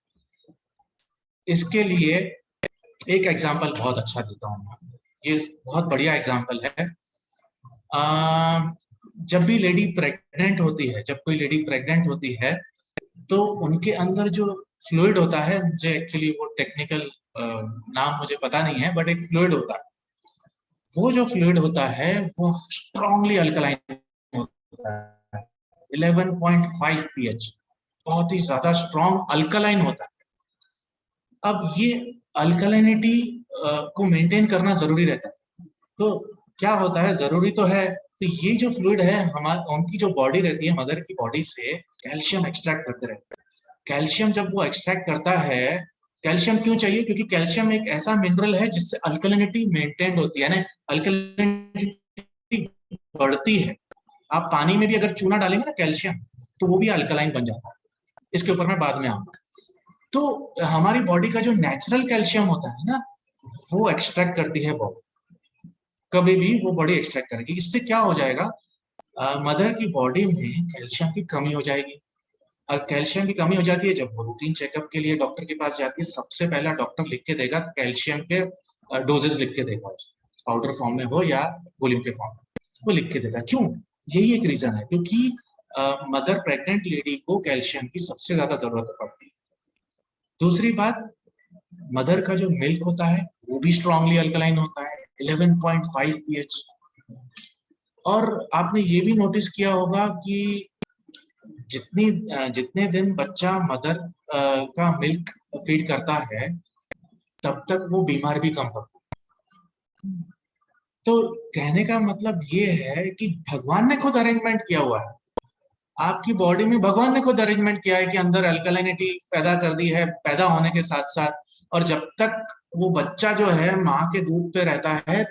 इसके लिए एक एग्जांपल बहुत अच्छा देता हूँ मैं, ये बहुत बढ़िया एग्जांपल है। जब भी लेडी प्रेग्नेंट होती है, जब कोई लेडी प्रेग्नेंट होती है तो उनके अंदर जो फ्लूइड होता है, मुझे एक्चुअली वो टेक्निकल नाम मुझे पता नहीं है, बट एक फ्लूइड होता है, वो जो फ्लूइड होता है वो स्ट्रांगली अल्कलाइन होता है, 11.5 pH, बहुत ही ज्यादा स्ट्रॉन्ग अल्कलाइन होता है। अब ये अल्कलाइनिटी को मेंटेन करना जरूरी रहता है। तो क्या होता है, जरूरी तो है, तो ये जो फ्लूइड है हमारी, उनकी जो बॉडी रहती है, मदर की बॉडी से कैल्शियम एक्सट्रैक्ट करते रहते हैं। कैल्शियम जब वो एक्सट्रैक्ट करता है, कैल्शियम क्यों चाहिए, क्योंकि कैल्शियम एक ऐसा मिनरल है जिससे अल्कलिनिटी मेंटेन होती है ना, अल्कलिनिटी बढ़ती है। आप पानी में भी अगर चूना डालेंगे ना कैल्शियम, तो वो भी अल्कलाइन बन जाता है। इसके ऊपर मैं बाद में आऊंगा। तो हमारी बॉडी का जो नेचुरल कैल्शियम होता है ना, वो एक्सट्रैक्ट करती है बॉडी, कभी भी वो बॉडी एक्सट्रैक्ट करेगी। इससे क्या हो जाएगा, मदर की बॉडी में कैल्शियम की कमी हो जाएगी। कैल्शियम की कमी हो जाती है, जब वो रूटीन चेकअप के लिए डॉक्टर के पास जाती है, सबसे पहला डॉक्टर लिख के देगा कैल्शियम के डोजेस लिख के देगा, पाउडर फॉर्म में हो या गोलियों के फॉर्म में, वो लिख के देता है। क्यों, यही एक रीजन है, क्योंकि मदर प्रेग्नेंट लेडी को कैल्शियम की सबसे ज्यादा जरूरत पड़ती है। दूसरी बात, मदर का जो मिल्क होता है वो भी स्ट्रांगली अल्कलाइन होता है, 11.5 pH। और आपने ये भी नोटिस किया होगा कि जितने दिन बच्चा मदर का मिल्क फीड करता है, तब तक वो बीमार भी कम पड़ता है। तो कहने का मतलब ये है कि भगवान ने खुद अरेंजमेंट किया हुआ है, आपकी बॉडी में भगवान ने खुद अरेंजमेंट किया है कि अंदर अल्कलाइनिटी पैदा कर दी है पैदा होने के साथ साथ। और जब तक वो बच्चा जो है माँ के दूध पे रहता है,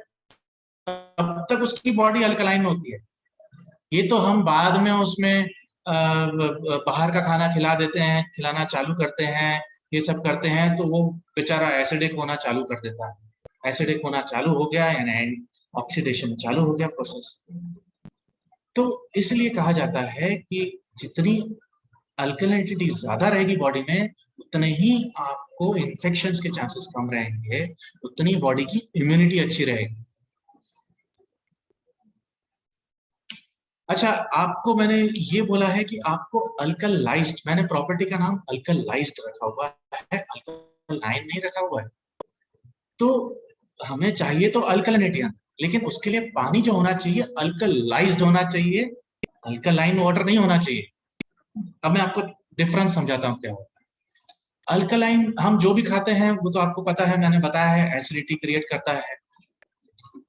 तब तक उसकी बॉडी अल्कलाइन होती है। ये तो हम बाद में उसमें बाहर का खाना खिला देते हैं, खिलाना चालू करते हैं, ये सब करते हैं, तो वो बेचारा एसिडिक होना चालू कर देता है। एसिडिक होना चालू हो गया यानी ऑक्सीडेशन चालू हो गया प्रोसेस। तो इसलिए कहा जाता है कि जितनी अल्कलिनिटी ज्यादा रहेगी बॉडी में, उतने ही आपको इन्फेक्शंस के चांसेस कम रहेंगे, उतनी बॉडी की इम्यूनिटी अच्छी रहेगी। अच्छा, आपको मैंने ये बोला है कि आपको अल्कलाइज्ड, मैंने प्रॉपर्टी का नाम अल्कलाइज्ड रखा हुआ है, अल्कलाइन नहीं रखा हुआ है। तो हमें चाहिए तो अल्कलिनिटी, लेकिन उसके लिए पानी जो होना चाहिए अल्कलाइज्ड होना चाहिए, अल्कलाइन वाटर नहीं होना चाहिए। अब मैं आपको डिफरेंस समझाता हूँ क्या होता है। अल्कलाइन हम जो भी खाते हैं वो तो आपको पता है, मैंने बताया है, एसिडिटी क्रिएट करता है,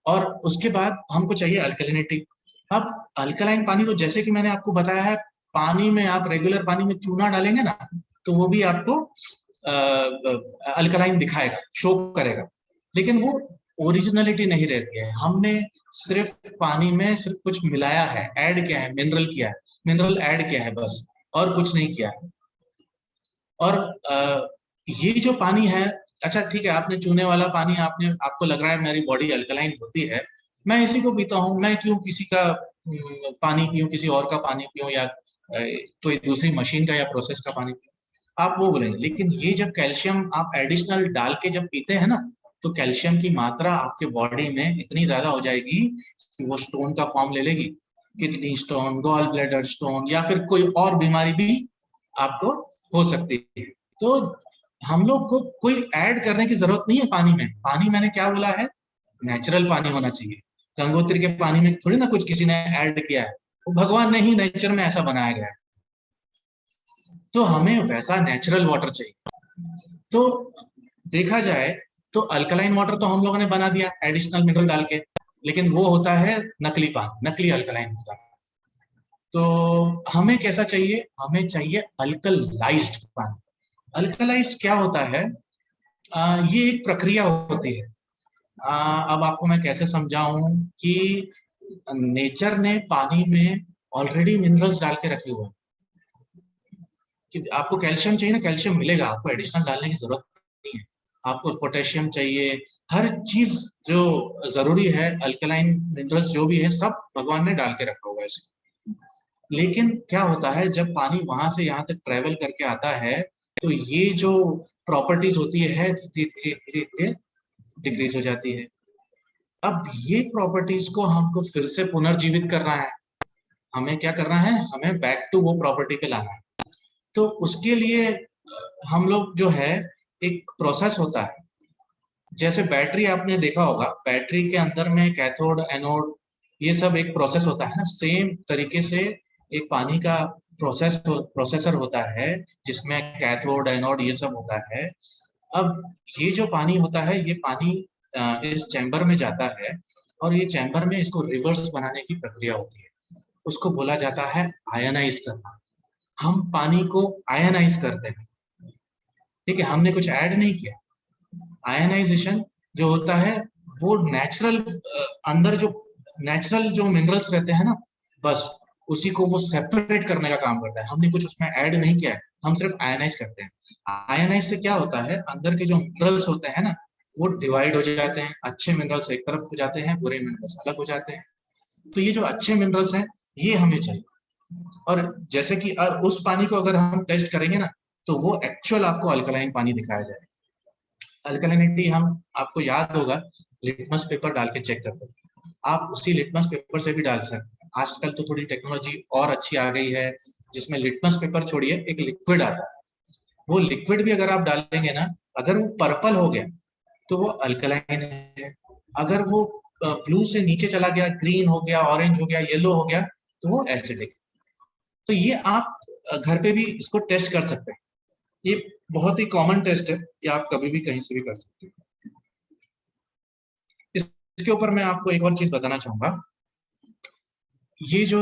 और उसके बाद हमको चाहिए अल्कलिनिटी। अब अल्कलाइन पानी, तो जैसे कि मैंने आपको बताया है, पानी में आप रेगुलर पानी में चूना डालेंगे ना, तो वो भी आपको अल्कलाइन दिखाएगा, शो करेगा, लेकिन वो ओरिजिनलिटी नहीं रहती है। हमने सिर्फ पानी में सिर्फ कुछ मिलाया है, ऐड किया है, मिनरल किया है, मिनरल ऐड किया है बस, और कुछ नहीं किया है। और ये जो पानी है, अच्छा ठीक है, आपने चूने वाला पानी, आपको लग रहा है मेरी बॉडी अल्कलाइन होती है, मैं इसी को पीता हूँ, मैं क्यों किसी का पानी पीऊं, किसी और का पानी पीऊं, या कोई दूसरी मशीन का या प्रोसेस का पानी पीऊं, आप वो बोलेंगे। लेकिन ये जब कैल्शियम आप एडिशनल डाल के जब पीते हैं ना, तो कैल्शियम की मात्रा आपके बॉडी में इतनी ज्यादा हो जाएगी कि वो स्टोन का फॉर्म ले लेगी, kidney stone, gall bladder stone, या फिर कोई और बीमारी भी आपको हो सकती है। तो हम लोग को कोई ऐड करने की जरूरत नहीं है पानी में। पानी मैंने क्या बोला है, नेचुरल पानी होना चाहिए। गंगोत्री के पानी में थोड़ी ना कुछ किसी ने ऐड किया है, वो भगवान ने ही नेचर में ऐसा बनाया गया है। तो हमें वैसा नेचुरल वाटर चाहिए। तो देखा जाए तो अल्कलाइन वाटर तो हम लोगों ने बना दिया एडिशनल मिनरल डाल के, लेकिन वो होता है नकली पानी, नकली अल्कलाइन होता है। तो हमें कैसा चाहिए, हमें चाहिए अल्कलाइज्ड पानी। अल्कलाइज्ड क्या होता है, ये एक प्रक्रिया होती है। अब आपको मैं कैसे समझाऊं कि नेचर ने पानी में ऑलरेडी मिनरल्स डाल के रखे हुए हैं। कि आपको कैल्शियम चाहिए ना, कैल्शियम मिलेगा, आपको एडिशनल डालने की जरूरत नहीं है। आपको पोटेशियम चाहिए, हर चीज जो जरूरी है, अल्कलाइन मिनरल्स जो भी है सब भगवान ने डाल के रखा हुआ है इसमें। लेकिन क्या होता है जब पानी वहां से यहाँ तक ट्रेवल करके आता है, तो ये जो प्रॉपर्टीज होती है धीरे धीरे धीरे धीरे डिक्रीज हो जाती है। अब ये प्रॉपर्टीज को हमको फिर से पुनर्जीवित करना है। हमें क्या करना है, हमें बैक टू वो प्रॉपर्टी पे लाना है। तो उसके लिए हम लोग जो है, एक प्रोसेस होता है। जैसे बैटरी आपने देखा होगा, बैटरी के अंदर में कैथोड एनोड ये सब एक प्रोसेस होता है ना, सेम तरीके से एक पानी का प्रोसेसर होता है जिसमें कैथोड एनोड ये सब होता है। अब ये जो पानी होता है, ये पानी इस चैम्बर में जाता है और ये चैम्बर में इसको रिवर्स बनाने की प्रक्रिया होती है। उसको बोला जाता है आयनाइज करना। हम पानी को आयनाइज करते हैं, ठीक है, हमने कुछ ऐड नहीं किया। आयनाइजेशन जो होता है वो नेचुरल, अंदर जो नेचुरल जो मिनरल्स रहते हैं ना, बस उसी को वो सेपरेट करने का काम करता है। हमने कुछ उसमें ऐड नहीं किया है, हम सिर्फ आयनाइज करते हैं। आयनाइज से क्या होता है, अंदर के जो मिनरल्स होते हैं ना, वो डिवाइड हो जाते हैं। अच्छे मिनरल्स एक तरफ हो जाते हैं, बुरे मिनरल्स अलग हो जाते हैं। तो ये जो अच्छे मिनरल्स हैं ये हमें चाहिए। और जैसे कि उस पानी को अगर हम टेस्ट करेंगे ना, तो वो एक्चुअल आपको अल्कलाइन पानी दिखाया जाएगा। अल्कलिनिटी हम, आपको याद होगा, लिटमस पेपर डाल के चेक करते हैं। आप उसी लिटमस पेपर से भी डाल सकते हैं। आजकल तो थोड़ी टेक्नोलॉजी और अच्छी आ गई है जिसमें लिटमस पेपर छोड़िए एक लिक्विड आता है। वो लिक्विड भी अगर आप डालेंगे ना, अगर वो पर्पल हो गया तो वो अल्कलाइन है। अगर वो ब्लू से नीचे चला गया, ग्रीन हो गया, ऑरेंज हो गया, येलो हो गया, तो वो एसिडिक। तो ये आप घर पे भी इसको टेस्ट कर सकते हैं। ये बहुत ही कॉमन टेस्ट है, ये आप कभी भी कहीं से भी कर सकते हैं। इसके ऊपर मैं आपको एक और चीज बताना चाहूंगा। ये जो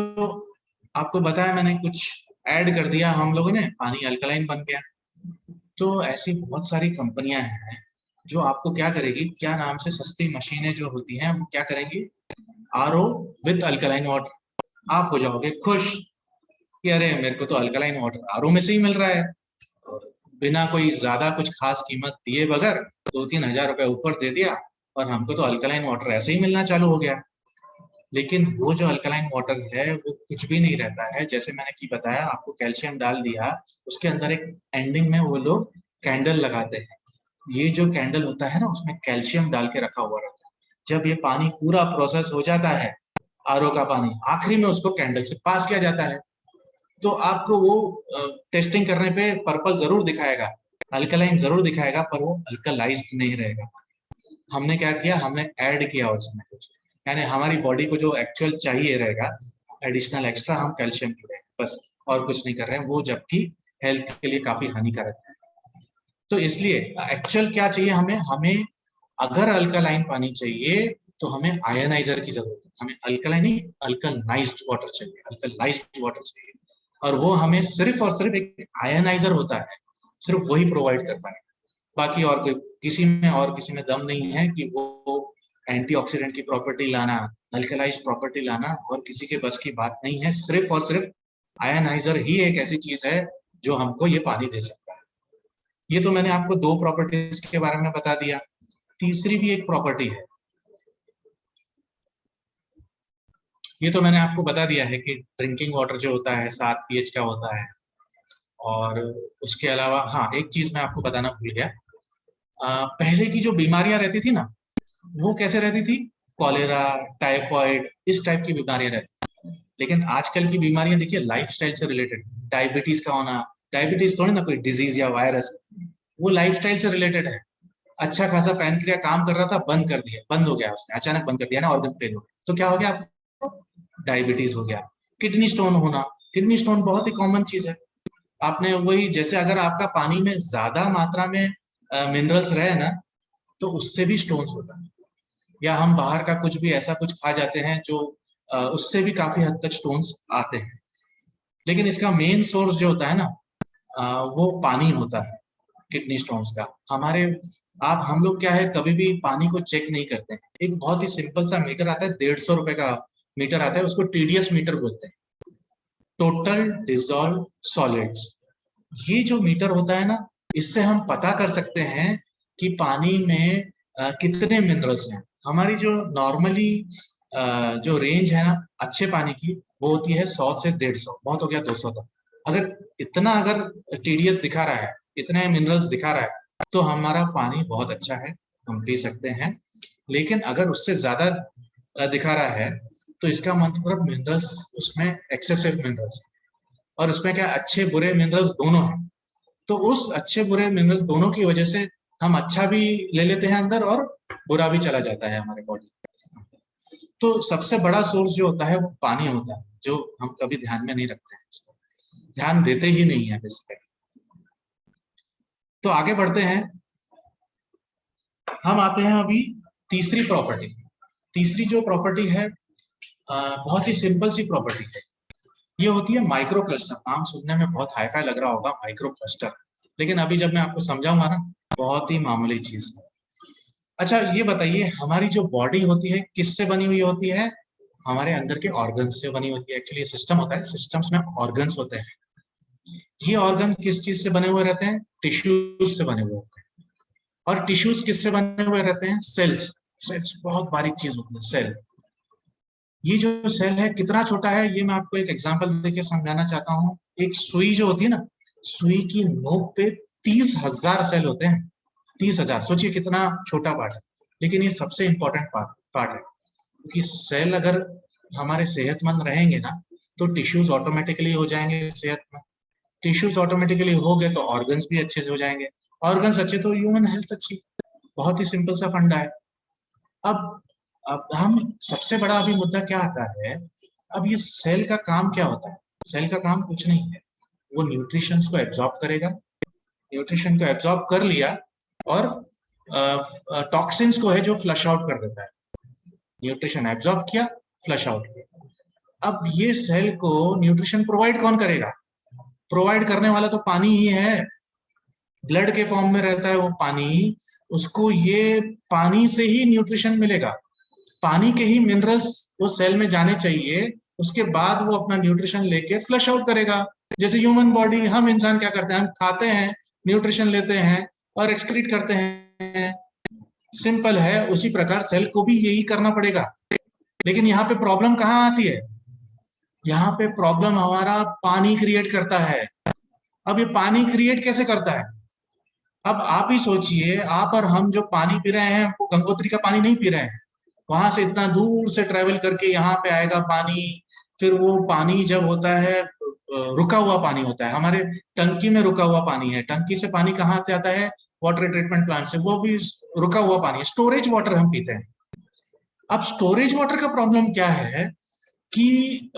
आपको बताया मैंने, कुछ ऐड कर दिया हम लोगों ने, पानी अल्कलाइन बन गया। तो ऐसी बहुत सारी कंपनियां हैं जो आपको क्या करेगी, क्या नाम से सस्ती मशीनें जो होती हैं वो क्या करेंगी, आरओ विद अल्कलाइन वाटर। आप हो जाओगे खुश कि अरे मेरे को तो अल्कलाइन वाटर आरओ में से ही मिल रहा है, और बिना कोई ज्यादा कुछ खास कीमत दिए बगैर 2-3 हजार रुपए ऊपर दे दिया और हमको तो अल्कलाइन वाटर ऐसे ही मिलना चालू हो गया। लेकिन वो जो अल्कलाइन वाटर है वो कुछ भी नहीं रहता है। जैसे मैंने की बताया आपको, कैल्शियम डाल दिया, उसके अंदर एक एंडिंग में वो लोग कैंडल लगाते हैं। ये जो कैंडल होता है ना, उसमें कैल्शियम डाल के रखा हुआ रहता है। जब ये पानी पूरा प्रोसेस हो जाता है, आरओ का पानी, आखिरी में उसको कैंडल से पास किया जाता है। तो आपको वो टेस्टिंग करने पे पर्पल जरूर दिखाएगा, अल्कलाइन जरूर दिखाएगा, पर वो अल्कलाइज्ड नहीं रहेगा। हमने क्या किया, हमने ऐड किया उसमें कुछ, यानी हमारी बॉडी को जो एक्चुअल चाहिए रहेगा, एडिशनल एक्स्ट्रा हम कैल्शियम ले रहे हैं बस, और कुछ नहीं कर रहे हैं, वो जबकि हेल्थ के लिए काफी हानिकारक है। तो इसलिए एक्चुअल क्या चाहिए हमें, हमें अगर अल्कलाइन पानी चाहिए तो हमें आयनाइजर की जरूरत है। हमें अल्कलाइन नहीं, अल्कलाइज्ड वाटर चाहिए, अल्कलाइज्ड वाटर चाहिए। और वो हमें सिर्फ और सिर्फ एक आयनाइजर होता है, सिर्फ वही प्रोवाइड करता है। बाकी और कोई, किसी में दम नहीं है कि वो एंटीऑक्सीडेंट की प्रॉपर्टी लाना, अल्कलाइज प्रॉपर्टी लाना, और किसी के बस की बात नहीं है। सिर्फ और सिर्फ आयनाइजर ही एक ऐसी चीज है जो हमको ये पानी दे सकता है। ये तो मैंने आपको 2 प्रॉपर्टीज के बारे में बता दिया। तीसरी भी एक प्रॉपर्टी है, ये तो मैंने आपको बता दिया है कि ड्रिंकिंग वाटर जो होता है 7 pH का होता है। और उसके अलावा हाँ, एक चीज मैं आपको बताना भूल गया। पहले की जो बीमारियां रहती थी ना, वो कैसे रहती थी, कॉलेरा, टाइफॉइड, इस टाइप की बीमारियां रहती थी। लेकिन आजकल की बीमारियां देखिए लाइफस्टाइल से रिलेटेड। डायबिटीज का होना, डायबिटीज थोड़ी ना कोई डिजीज या वायरस, वो लाइफस्टाइल से रिलेटेड है। अच्छा खासा पैनक्रिया काम कर रहा था, बंद कर दिया, बंद हो गया, उसने अचानक बंद कर दिया ना, ऑर्गन फेल हो गया, तो क्या हो गया आपको, डायबिटीज हो गया। किडनी स्टोन होना, किडनी स्टोन बहुत ही कॉमन चीज है। आपने वही, जैसे अगर आपका पानी में ज्यादा मात्रा में मिनरल्स रहे ना, तो उससे भी स्टोन्स होता है। या हम बाहर का कुछ भी ऐसा कुछ खा जाते हैं जो उससे भी काफी हद तक स्टोन्स आते हैं। लेकिन इसका मेन सोर्स जो होता है ना, वो पानी होता है किडनी स्टोन्स का। हमारे आप हम लोग क्या है कभी भी पानी को चेक नहीं करते हैं। एक बहुत ही सिंपल सा मीटर आता है, 150 रुपए का मीटर आता है, उसको टीडीएस मीटर बोलते हैं, टोटल डिजॉल्व सॉलिड्स। ये जो मीटर होता है ना, इससे हम पता कर सकते हैं कि पानी में कितने मिनरल्स हैं। हमारी जो नॉर्मली जो रेंज है ना अच्छे पानी की, वो होती है 100 से 150, बहुत हो गया 200 तक। अगर इतना अगर टीडीएस दिखा रहा है, इतने मिनरल्स दिखा रहा है, तो हमारा पानी बहुत अच्छा है, हम पी सकते हैं। लेकिन अगर उससे ज्यादा दिखा रहा है, तो इसका मतलब मिनरल्स उसमें एक्सेसिव मिनरल्स, और उसमें क्या अच्छे बुरे मिनरल्स दोनों हैं। तो उस अच्छे बुरे मिनरल्स दोनों की वजह से हम अच्छा भी ले लेते हैं अंदर और बुरा भी चला जाता है हमारे बॉडी। तो सबसे बड़ा सोर्स जो होता है वो पानी होता है, जो हम कभी ध्यान में नहीं रखते हैं, इसको ध्यान देते ही नहीं है बेसिकली। तो आगे बढ़ते हैं, हम आते हैं अभी तीसरी प्रॉपर्टी। तीसरी जो प्रॉपर्टी है बहुत ही सिंपल सी प्रॉपर्टी है, ये होती है माइक्रो क्लस्टर। नाम सुनने में बहुत हाईफाई लग रहा होगा माइक्रो क्लस्टर, लेकिन अभी जब मैं आपको समझाऊंगा ना, बहुत ही मामूली चीज है। अच्छा ये बताइए, हमारी जो बॉडी होती है किससे बनी हुई होती है? हमारे अंदर के ऑर्गन्स से बनी होती है। एक्चुअली ये सिस्टम होता है, सिस्टम्स में ऑर्गन्स होते हैं। ये ऑर्गन किस चीज से बने हुए रहते हैं? टिश्यूज से बने हुए होते हैं। और टिश्यूज किससे बने हुए रहते हैं? सेल्स। सेल्स बहुत बारीक चीज होती है, सेल। ये जो सेल है कितना छोटा है, ये मैं आपको एक एग्जांपल देके समझाना चाहता हूँ। एक सुई जो होती है ना, सुई की नोक पे 30,000 सेल होते हैं। 30,000, सोचिए कितना छोटा पार्ट है। लेकिन ये सबसे इंपॉर्टेंट पार्ट है, क्योंकि सेल अगर हमारे सेहतमंद रहेंगे ना, तो टिश्यूज ऑटोमेटिकली हो जाएंगे सेहतमंद। टिश्यूज ऑटोमेटिकली हो गए तो ऑर्गन्स भी अच्छे से हो जाएंगे, ऑर्गन्स अच्छे तो ह्यूमन हेल्थ अच्छी। बहुत ही सिंपल सा फंडा है। अब अब हम सबसे बड़ा अभी मुद्दा क्या आता है, अब ये सेल का काम क्या होता है? सेल का काम कुछ नहीं है, वो न्यूट्रिशंस को एब्जॉर्ब करेगा, न्यूट्रिशन को एब्जॉर्ब कर लिया और टॉक्सिन्स को है जो फ्लश आउट कर देता है। न्यूट्रिशन एब्जॉर्ब किया, फ्लश आउट किया। अब ये सेल को न्यूट्रिशन प्रोवाइड कौन करेगा? प्रोवाइड करने वाला तो पानी ही है, ब्लड के फॉर्म में रहता है वो पानी, उसको ये पानी से ही न्यूट्रिशन मिलेगा। पानी के ही मिनरल्स वो सेल में जाने चाहिए, उसके बाद वो अपना न्यूट्रिशन लेके फ्लश आउट करेगा। जैसे ह्यूमन बॉडी, हम इंसान क्या करते हैं, हम खाते हैं, न्यूट्रिशन लेते हैं और एक्सक्रीट करते हैं, सिंपल है। उसी प्रकार सेल को भी यही करना पड़ेगा। लेकिन यहाँ पे प्रॉब्लम कहाँ आती है? यहाँ पे प्रॉब्लम हमारा पानी क्रिएट करता है। अब ये पानी क्रिएट कैसे करता है? अब आप ही सोचिए, आप और हम जो पानी पी रहे हैं वो गंगोत्री का पानी नहीं पी रहे हैं, वहां से इतना दूर से ट्रेवल करके यहाँ पे आएगा पानी। फिर वो पानी जब होता है रुका हुआ पानी होता है, हमारे टंकी में रुका हुआ पानी है। टंकी से पानी कहाँ से आता है? वाटर ट्रीटमेंट प्लांट से, वो भी रुका हुआ पानी है, स्टोरेज वाटर हम पीते हैं। अब स्टोरेज वाटर का प्रॉब्लम क्या है कि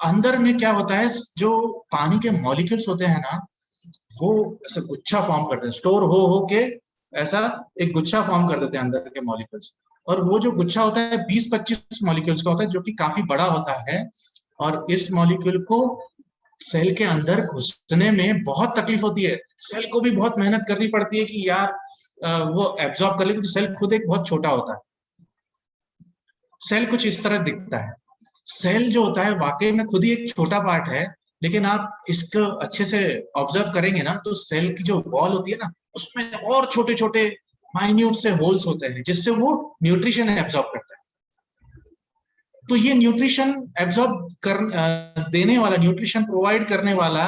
अंदर में क्या होता है, जो पानी के मॉलिक्यूल्स होते हैं ना, वो ऐसा गुच्छा फॉर्म करते हैं, स्टोर हो के ऐसा एक गुच्छा फॉर्म कर देते हैं अंदर के मॉलिक्यूल्स। और वो जो गुच्छा होता है 20-25 मॉलिक्यूल्स का होता है, जो कि काफी बड़ा होता है। और इस मॉलिक्यूल को सेल के अंदर घुसने में बहुत तकलीफ होती है, सेल को भी बहुत मेहनत करनी पड़ती है कि यार वो एब्जॉर्ब कर ले, क्योंकि सेल खुद एक बहुत छोटा होता है। सेल कुछ इस तरह दिखता है। सेल जो होता है वाकई में खुद ही एक छोटा पार्ट है, लेकिन आप इसको अच्छे से ऑब्जर्व करेंगे ना, तो सेल की जो वॉल होती है ना, उसमें और छोटे छोटे माइन्यूट से होल्स होते हैं, जिससे वो न्यूट्रिशन एब्जॉर्ब करता है। तो ये न्यूट्रिशन एब्जॉर्ब देने वाला, न्यूट्रिशन प्रोवाइड करने वाला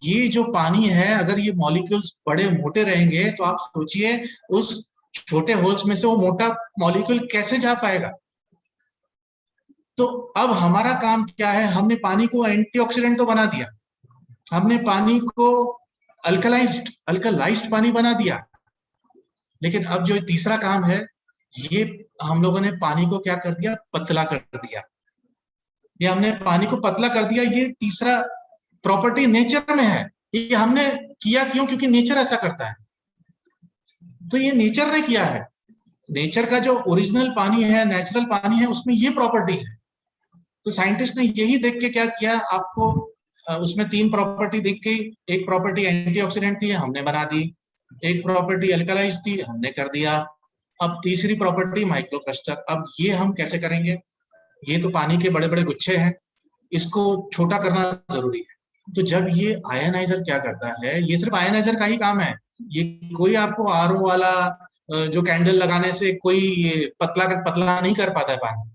ये जो पानी है, अगर ये मॉलिक्यूल्स बड़े मोटे रहेंगे, तो आप सोचिए उस छोटे होल्स में से वो मोटा मॉलिक्यूल कैसे जा पाएगा। तो अब हमारा काम क्या है, हमने पानी को एंटीऑक्सीडेंट तो बना दिया, हमने पानी को अल्कलाइज्ड पानी बना दिया। लेकिन अब जो तीसरा काम है, ये हम लोगों ने पानी को क्या कर दिया? पतला कर दिया। ये हमने पानी को पतला कर दिया, ये तीसरा प्रॉपर्टी नेचर में है। ये हमने किया क्यों? क्योंकि नेचर ऐसा करता है। तो ये नेचर ने किया है। नेचर का जो ओरिजिनल पानी है, नेचुरल पानी है, उसमें ये प्रॉपर्टी है। तो साइंटिस्ट ने यही देख के क्या किया, आपको उसमें 3 प्रॉपर्टी देख के, एक प्रॉपर्टी एंटीऑक्सीडेंट थी, हमने बना दी। एक प्रॉपर्टी अल्कलाइज थी, हमने कर दिया। अब तीसरी प्रॉपर्टी माइक्रो क्लस्टर। अब ये हम कैसे करेंगे? ये तो पानी के बड़े बड़े गुच्छे हैं, इसको छोटा करना जरूरी है। तो जब ये आयनाइजर क्या करता है, ये सिर्फ आयनाइजर का ही काम है, ये कोई आपको आरओ वाला जो कैंडल लगाने से कोई ये पतला पतला नहीं कर पाता है पानी।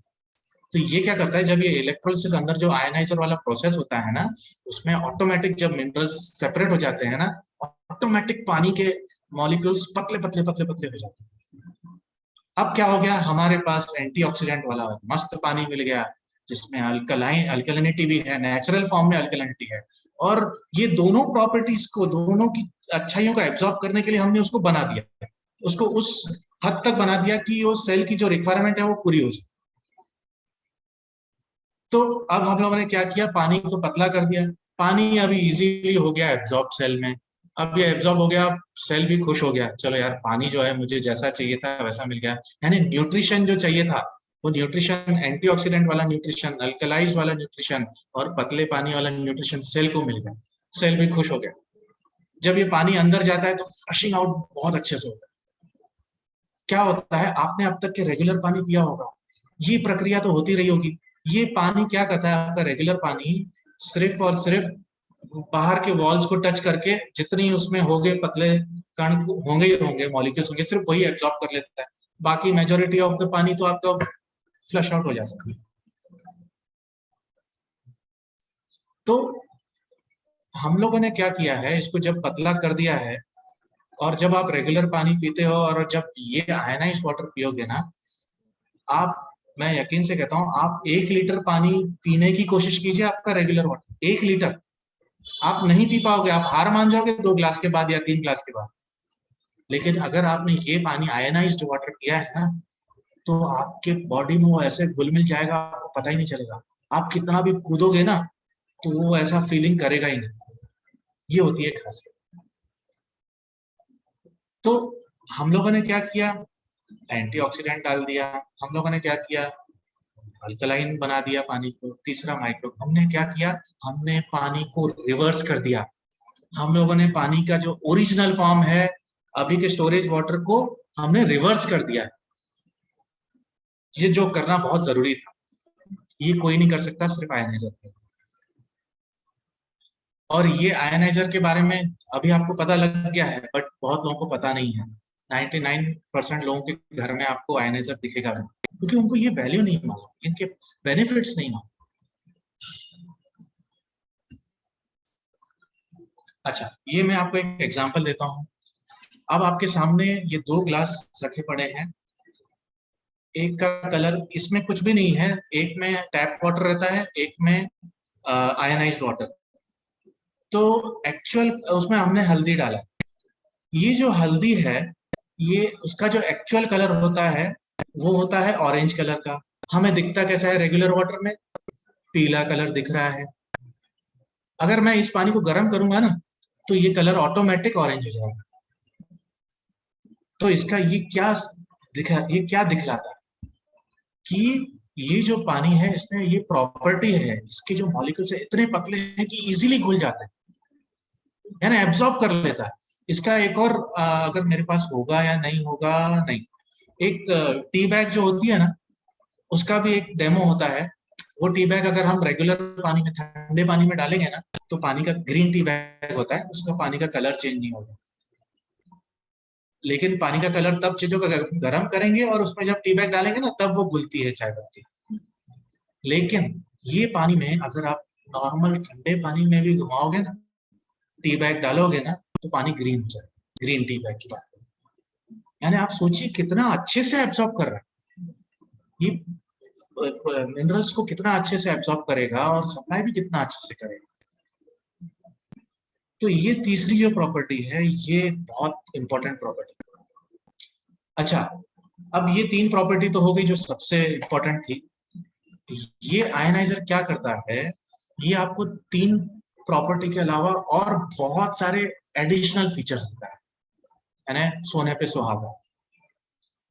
तो ये क्या करता है, जब ये इलेक्ट्रोलिसिस अंदर जो आयनाइजर वाला प्रोसेस होता है ना, उसमें ऑटोमेटिक जब मिनरल्स सेपरेट हो जाते हैं ना, ऑटोमेटिक पानी के मॉलिक्यूल्स पतले पतले पतले पतले हो जाते हैं। अब क्या हो गया, हमारे पास एंटीऑक्सीडेंट वाला मस्त पानी मिल गया, जिसमें अल्कलिनिटी भी है, नेचुरल फॉर्म में अल्कलिनिटी है। और ये दोनों प्रॉपर्टीज को, दोनों की अच्छाइयों को एब्जॉर्ब करने के लिए हमने उसको बना दिया, उसको उस हद तक बना दिया कि वो सेल की जो रिक्वायरमेंट है वो पूरी हो जाए। तो अब हम लोगों ने क्या किया, पानी को पतला कर दिया, पानी अभी इजीली हो गया एब्जॉर्ब सेल में। अब ये एब्जॉर्ब हो गया, सेल भी खुश हो गया, चलो यार पानी जो है मुझे जैसा चाहिए था वैसा मिल गया। यानी न्यूट्रिशन जो चाहिए था, वो न्यूट्रिशन, एंटीऑक्सीडेंट वाला न्यूट्रिशन, अल्कलाइज वाला न्यूट्रिशन और पतले पानी वाला न्यूट्रिशन सेल को मिल गया, सेल भी खुश हो गया। जब ये पानी अंदर जाता है तो फ्लशिंग आउट बहुत अच्छे से होता है। क्या होता है, आपने अब तक के रेगुलर पानी पिया होगा, ये प्रक्रिया तो होती रही होगी। ये पानी क्या करता है, आपका रेगुलर पानी सिर्फ और सिर्फ बाहर के वॉल्स को टच करके जितनी उसमें होंगे पतले कण होंगे ही होंगे, मॉलिक्यूल्स होंगे, सिर्फ वही एब्जॉर्ब कर लेता है। बाकी मेजोरिटी ऑफ द पानी तो आपका फ्लश आउट हो जाता है। तो हम लोगों ने क्या किया है, इसको जब पतला कर दिया है, और जब आप रेगुलर पानी पीते हो और जब ये आयनाइज्ड वाटर पियोगे ना, आप, मैं यकीन से कहता हूं, आप 1 लीटर पानी पीने की कोशिश कीजिए, आपका रेगुलर वाटर 1 लीटर आप नहीं पी पाओगे, आप हार मान जाओगे 2 ग्लास के बाद या 3 ग्लास के बाद। लेकिन अगर आपने ये पानी आयनाइज्ड वाटर पिया है ना, तो आपके बॉडी में वो ऐसे घुल मिल जाएगा, आपको पता ही नहीं चलेगा। आप कितना भी कूदोगे ना, तो वो ऐसा फीलिंग करेगा ही नहीं। ये होती है खासियत। तो हम लोगों ने क्या किया, एंटीऑक्सीडेंट डाल दिया, हम लोगों ने क्या किया, अल्कलाइन बना दिया पानी को। तीसरा माइक्रो, हमने क्या किया, हमने पानी को रिवर्स कर दिया। हम लोगों ने पानी का जो ओरिजिनल फॉर्म है अभी के स्टोरेज वाटर को हमने रिवर्स कर दिया। ये जो करना बहुत जरूरी था, ये कोई नहीं कर सकता, सिर्फ आयनाइजर। और ये आयनाइजर के बारे में अभी आपको पता लग गया है, बट बहुत लोगों को पता नहीं है। 99% लोगों के घर में आपको आयनाइजर दिखेगा नहीं, क्योंकि उनको ये वैल्यू नहीं मालूम, इनके बेनिफिट्स नहीं मालूम। अच्छा, ये मैं आपको एक एग्जांपल देता हूँ। अब आपके सामने ये 2 ग्लास रखे पड़े हैं, एक का कलर, इसमें कुछ भी नहीं है, एक में टैप वाटर रहता है, एक में आयनाइज्ड वाटर। तो एक्चुअल उसमें हमने हल्दी डाला। ये जो हल्दी है, ये उसका जो एक्चुअल कलर होता है वो होता है ऑरेंज कलर का। हमें दिखता कैसा है, रेगुलर वाटर में पीला कलर दिख रहा है। अगर मैं इस पानी को गर्म करूंगा ना, तो ये कलर ऑटोमेटिक ऑरेंज हो जाएगा। तो इसका ये क्या दिखलाता है कि ये जो पानी है इसमें ये प्रॉपर्टी है, इसके जो मॉलिक्यूल्स है इतने पतले हैं कि इजीली घुल जाते हैं, यानी एब्जॉर्ब कर लेता है। इसका एक और अगर मेरे पास होगा या नहीं होगा, नहीं, एक टी बैग जो होती है ना, उसका भी एक डेमो होता है। वो टी बैग अगर हम रेगुलर पानी में, ठंडे पानी में डालेंगे ना, तो पानी का ग्रीन टी बैग होता है, उसका पानी का कलर चेंज नहीं होगा। लेकिन पानी का कलर तब चेंज होगा, गर्म करेंगे और उसमें जब टी बैग डालेंगे ना, तब वो घुलती है चाय पत्ती। लेकिन ये पानी में अगर आप नॉर्मल ठंडे पानी में भी घुमाओगे ना, टी बैग डालोगे ना, तो पानी ग्रीन हो जाएगा। ग्रीन टी बैग की बात, यानी आप सोचिए कितना अच्छे से एब्जॉर्ब कर रहा है ये, मिनरल्स को कितना अच्छे से एब्जॉर्ब करेगा और सप्लाई भी कितना अच्छे से करेगा। तो ये तीसरी जो प्रॉपर्टी है, ये बहुत इंपॉर्टेंट प्रॉपर्टी। अच्छा, अब ये 3 प्रॉपर्टी तो हो गई जो सबसे इंपॉर्टेंट थी। ये आयनाइजर क्या करता है, ये आपको 3 प्रॉपर्टी के अलावा और बहुत सारे एडिशनल फीचर्स देता है, यानी सोने पे सुहागा।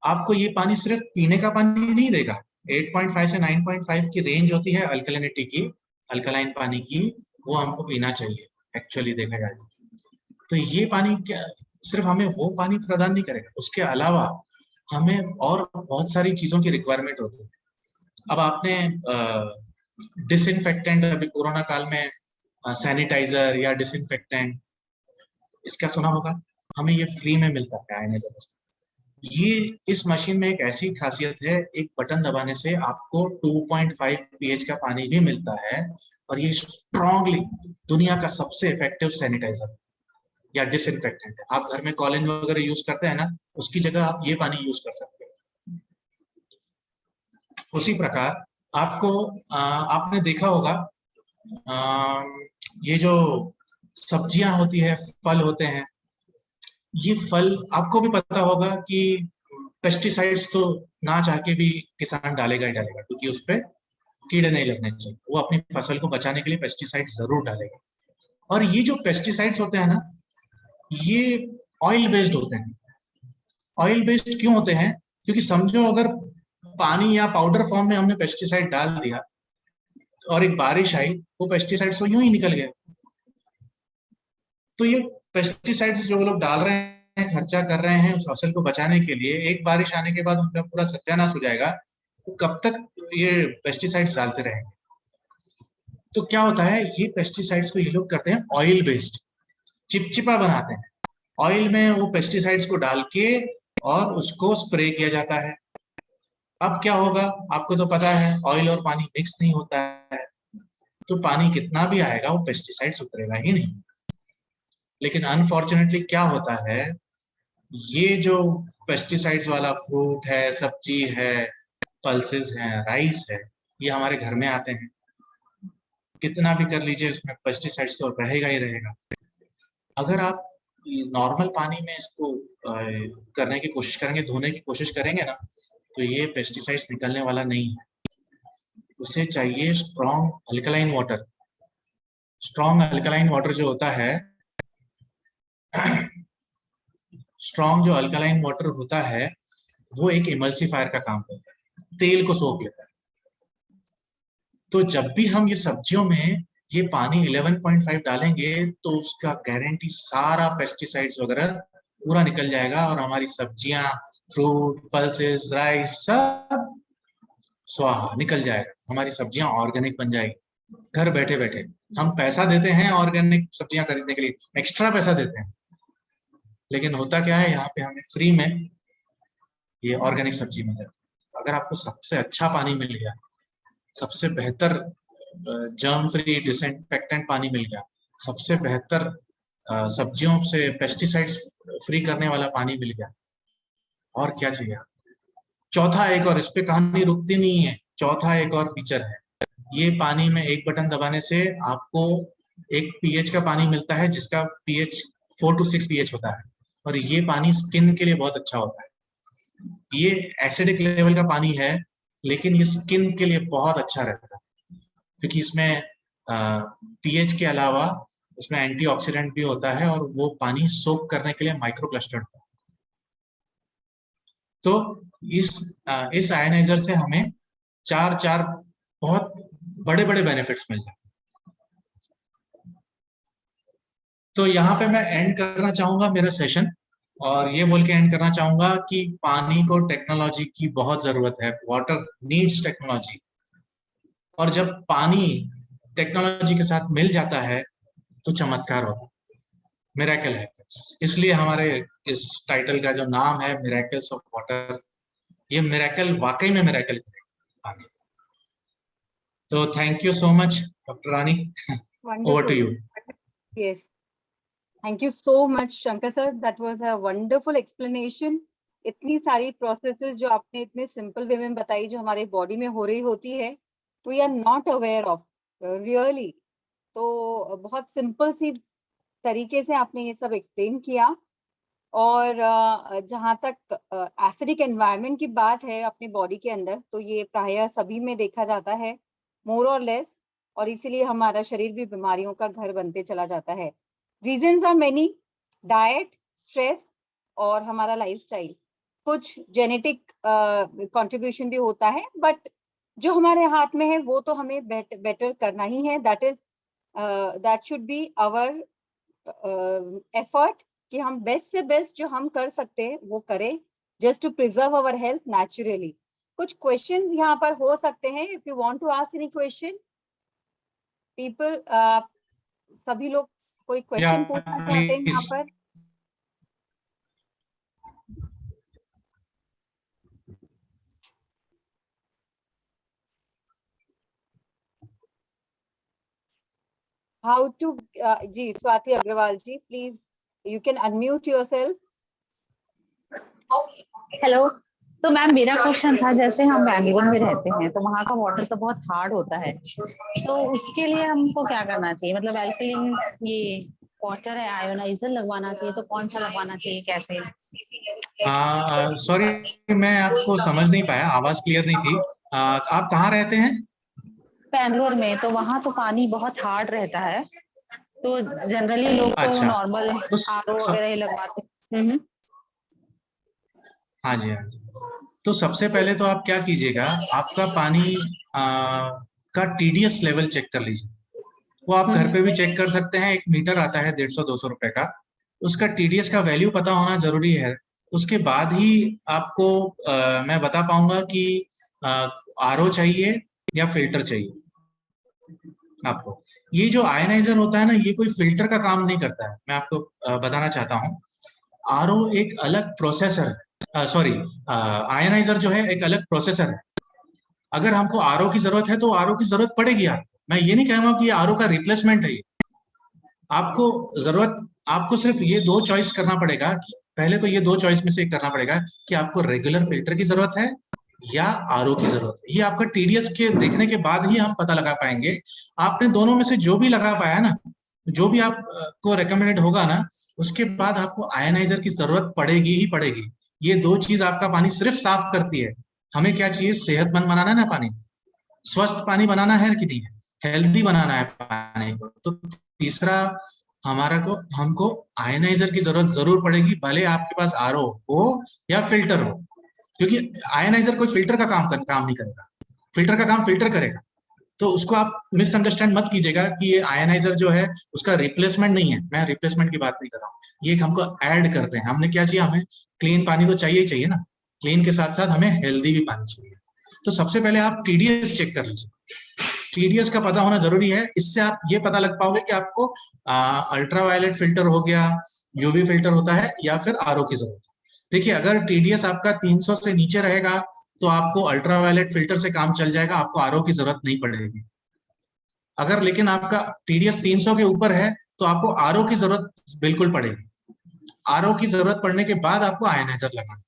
आपको ये पानी सिर्फ पीने का पानी नहीं देगा। 8.5 से 9.5 की रेंज होती है अल्कलिनिटी की, अल्कलाइन पानी की, वो हमको पीना चाहिए एक्चुअली देखा जाए तो। ये पानी क्या सिर्फ हमें वो पानी प्रदान नहीं करेगा, उसके अलावा हमें और बहुत सारी चीजों की रिक्वायरमेंट होती है। अब आपने डिसइंफेक्टेंट, अभी कोरोना काल में सैनिटाइजर या डिसइंफेक्टेंट इसका सुना होगा, हमें ये फ्री में मिलता है आयनाइजर से। ये इस मशीन में एक ऐसी खासियत है, एक बटन दबाने से आपको 2.5 pH का पानी भी मिलता है, और ये स्ट्रांगली दुनिया का सबसे इफेक्टिव सैनिटाइजर या डिसइंफेक्टेंट है। आप घर में कॉलिन वगैरह यूज करते हैं ना, उसकी जगह आप ये पानी यूज कर सकते हैं। उसी प्रकार आपको आपने देखा होगा, ये जो सब्जियां होती है, फल होते हैं, ये फल आपको भी पता होगा कि पेस्टिसाइड्स तो ना चाह के भी किसान डालेगा ही डालेगा, क्योंकि उस पर कीड़े नहीं लगने चाहिए। वो अपनी फसल को बचाने के लिए पेस्टिसाइड्स जरूर डालेगा। और ये जो पेस्टिसाइड्स होते हैं ना, ये ऑयल बेस्ड होते हैं। ऑयल बेस्ड क्यों होते हैं? क्योंकि समझो अगर पानी या पाउडर फॉर्म में हमने पेस्टिसाइड डाल दिया और एक बारिश आई, वो पेस्टिसाइड्स तो यूं ही निकल गए। तो ये पेस्टिसाइड्स जो लोग डाल रहे हैं, खर्चा कर रहे हैं उस फसल को बचाने के लिए, एक बारिश आने के बाद उनका पूरा सत्यानाश हो जाएगा। तो कब तक ये पेस्टिसाइड्स डालते रहेंगे? तो क्या होता है, ये पेस्टिसाइड्स को ये लोग करते हैं ऑयल बेस्ड, चिपचिपा बनाते हैं। ऑयल में वो पेस्टिसाइड्स को डाल के और उसको स्प्रे किया जाता है। अब क्या होगा, आपको तो पता है ऑयल और पानी मिक्स नहीं होता है, तो पानी कितना भी आएगा वो पेस्टिसाइड्स उतरेगा ही नहीं। लेकिन अनफॉर्चुनेटली क्या होता है, ये जो पेस्टिसाइड्स वाला फ्रूट है, सब्जी है, पल्सेस हैं, राइस है, ये हमारे घर में आते हैं। कितना भी कर लीजिए, उसमें पेस्टिसाइड्स तो रहेगा ही रहेगा। अगर आप नॉर्मल पानी में इसको करने की कोशिश करेंगे, धोने की कोशिश करेंगे ना, तो ये पेस्टिसाइड्स निकलने वाला नहीं है। उसे चाहिए strong alkaline water. Strong alkaline water जो होता है, स्ट्रॉन्ग जो अल्कलाइन वाटर होता है, वो एक इमल्सिफायर का काम करता है, तेल को सोख लेता है। तो जब भी हम ये सब्जियों में ये पानी 11.5 डालेंगे, तो उसका गारंटी सारा पेस्टिसाइड्स वगैरह पूरा निकल जाएगा, और हमारी सब्जियां, फ्रूट, पल्सेस, राइस सब स्वाहा निकल जाएगा। हमारी सब्जियां ऑर्गेनिक बन जाएगी घर बैठे बैठे। हम पैसा देते हैं ऑर्गेनिक सब्जियां खरीदने के लिए, एक्स्ट्रा पैसा देते हैं, लेकिन होता क्या है, यहाँ पे हमें फ्री में ये ऑर्गेनिक सब्जी मिल जाती है। अगर आपको सबसे अच्छा पानी मिल गया, सबसे बेहतर जर्म फ्री डिसइंफेक्टेंट पानी मिल गया, सबसे बेहतर सब्जियों से पेस्टिसाइड्स फ्री करने वाला पानी मिल गया, और क्या चाहिए? चौथा एक और, इस पे कहानी रुकती नहीं है, चौथा एक और फीचर है। ये पानी में एक बटन दबाने से आपको एक पीएच का पानी मिलता है, जिसका पीएच 4 to 6 पीएच होता है, और ये पानी स्किन के लिए बहुत अच्छा होता है। ये एसिडिक लेवल का पानी है, लेकिन ये स्किन के लिए बहुत अच्छा रहता है, क्योंकि इसमें पीएच के अलावा उसमें एंटीऑक्सीडेंट भी होता है, और वो पानी सोक करने के लिए माइक्रोक्लस्टर्ड होता है। तो इस आयनाइजर से हमें चार चार बहुत बड़े बड़े बेनिफिट्स मिल जाते हैं। तो यहाँ पे मैं एंड करना चाहूंगा मेरा सेशन, और ये बोल के एंड करना चाहूंगा कि पानी को टेक्नोलॉजी की बहुत जरूरत है। वाटर नीड्स टेक्नोलॉजी, और जब पानी टेक्नोलॉजी के साथ मिल जाता है तो चमत्कार होता है, मिरेकल है। इसलिए हमारे इस टाइटल का जो नाम है, मिरेकल्स ऑफ वाटर, ये मिरेकल वाकई में मिरेकल करेगा पानी। तो thank you so much doctor Rani, over to you. Yes. Thank you so much, Shankar sir. That was a wonderful explanation. इतनी सारी प्रोसेसेस जो आपने इतने सिंपल वे में बताई, जो हमारे बॉडी में हो रही होती है, तो we are not aware of really. तो बहुत सिंपल सी तरीके से आपने ये सब एक्सप्लेन किया। और जहाँ तक एसिडिक एनवायरनमेंट की बात है अपनी बॉडी के अंदर, तो ये प्रायः सभी में देखा जाता है, मोर और लेस, और इसीलिए हमारा शरीर भी बीमारियों का घर बनते चला जाता है। Reasons are many, diet, stress और हमारा लाइफस्टाइल। कुछ जेनेटिक कंट्रीब्यूशन भी होता है, बट जो हमारे हाथ में है वो तो हमें बेटर करना ही है। That should be our effort कि हम बेस्ट से बेस्ट जो हम कर सकते हैं वो करें, just to preserve our health naturally. कुछ क्वेश्चंस यहाँ पर हो सकते हैं, if you want to ask any question people, सभी लोग कोई क्वेश्चन पूछना चाहते हैं यहाँ प्लीज। पर? हाउ टू, जी Swati Agarwal ji, please you can unmute yourself. Hello. तो मैम मेरा क्वेश्चन था, जैसे हम बैंगलोर में रहते हैं तो वहाँ का वाटर तो बहुत हार्ड होता है, तो उसके लिए हमको क्या करना चाहिए? मतलब एल्कलीन ये वाटर है, आयोनाइजर लगवाना चाहिए, तो कौन सा लगवाना चाहिए, कैसे? सॉरी, मैं आपको समझ नहीं पाया, आवाज क्लियर नहीं थी। आप कहाँ रहते हैं? बैंगलोर में, तो वहाँ तो पानी बहुत हार्ड रहता है, तो जनरली लोग तो अच्छा, नॉर्मल तो आरओ वगैरह ही लगवाते हैं। हाँ जी, हाँ जी। तो सबसे पहले तो आप क्या कीजिएगा, आपका पानी का टीडीएस लेवल चेक कर लीजिए। वो आप घर पे भी चेक कर सकते हैं, एक मीटर आता है 150-200 रुपए का, उसका टीडीएस का वैल्यू पता होना जरूरी है। उसके बाद ही आपको मैं बता पाऊंगा कि आरओ चाहिए या फिल्टर चाहिए आपको। ये जो आयनाइजर होता है ना, ये कोई फिल्टर का काम नहीं करता है, मैं आपको बताना चाहता हूँ। आरओ एक अलग प्रोसेसर है, सॉरी, आयनाइजर जो है एक अलग प्रोसेसर है। अगर हमको आरओ की जरूरत है तो आरओ की जरूरत पड़ेगी आपको, मैं ये नहीं कहूंगा कि ये आरओ का रिप्लेसमेंट है ये। आपको जरूरत, आपको सिर्फ ये दो चॉइस करना पड़ेगा कि पहले तो ये दो चॉइस में से एक करना पड़ेगा कि आपको रेगुलर फिल्टर की जरूरत है या आरओ की जरूरत है। ये आपका टीडीएस के देखने के बाद ही हम पता लगा पाएंगे। आपने दोनों में से जो भी लगा पाया ना, जो भी आपको रेकमेंडेड होगा ना, उसके बाद आपको आयनाइजर की जरूरत पड़ेगी ही पड़ेगी। ये दो चीज आपका पानी सिर्फ साफ करती है। हमें क्या चाहिए? सेहतमंद बनाना है ना पानी, स्वस्थ पानी बनाना है कि नहीं है, हेल्दी बनाना है पानी को। तो तीसरा, हमारा को हमको आयनाइजर की जरूरत जरूर पड़ेगी, भले आपके पास आरओ हो या फिल्टर हो, क्योंकि आयनाइजर कोई फिल्टर का काम नहीं करेगा, फिल्टर का काम फिल्टर करेगा। तो उसको आप मिसअंडरस्टैंड मत कीजिएगा कि ये आयनाइजर जो है उसका रिप्लेसमेंट नहीं है, मैं रिप्लेसमेंट की बात नहीं कर रहा हूँ। ये हमको ऐड करते हैं। हमने क्या चाहिए? हमें क्लीन पानी तो चाहिए ही चाहिए ना, क्लीन के साथ साथ हमें हेल्दी भी पानी चाहिए। तो सबसे पहले आप टीडीएस चेक कर लीजिए, टीडीएस का पता होना जरूरी है। इससे आप ये पता लग पाओगे कि आपको अल्ट्रावायलेट फिल्टर हो गया, यूवी फिल्टर होता है या फिर आरओ की जरूरत है। देखिए, अगर टीडीएस आपका 300 से नीचे रहेगा तो आपको अल्ट्रावायलेट फिल्टर से काम चल जाएगा, आपको आरओ की जरूरत नहीं पड़ेगी। अगर लेकिन आपका टीडीएस 300 के ऊपर है तो आपको आरओ की जरूरत बिल्कुल पड़ेगी। आरओ की जरूरत पड़ने के बाद आपको आयनाइजर लगाना,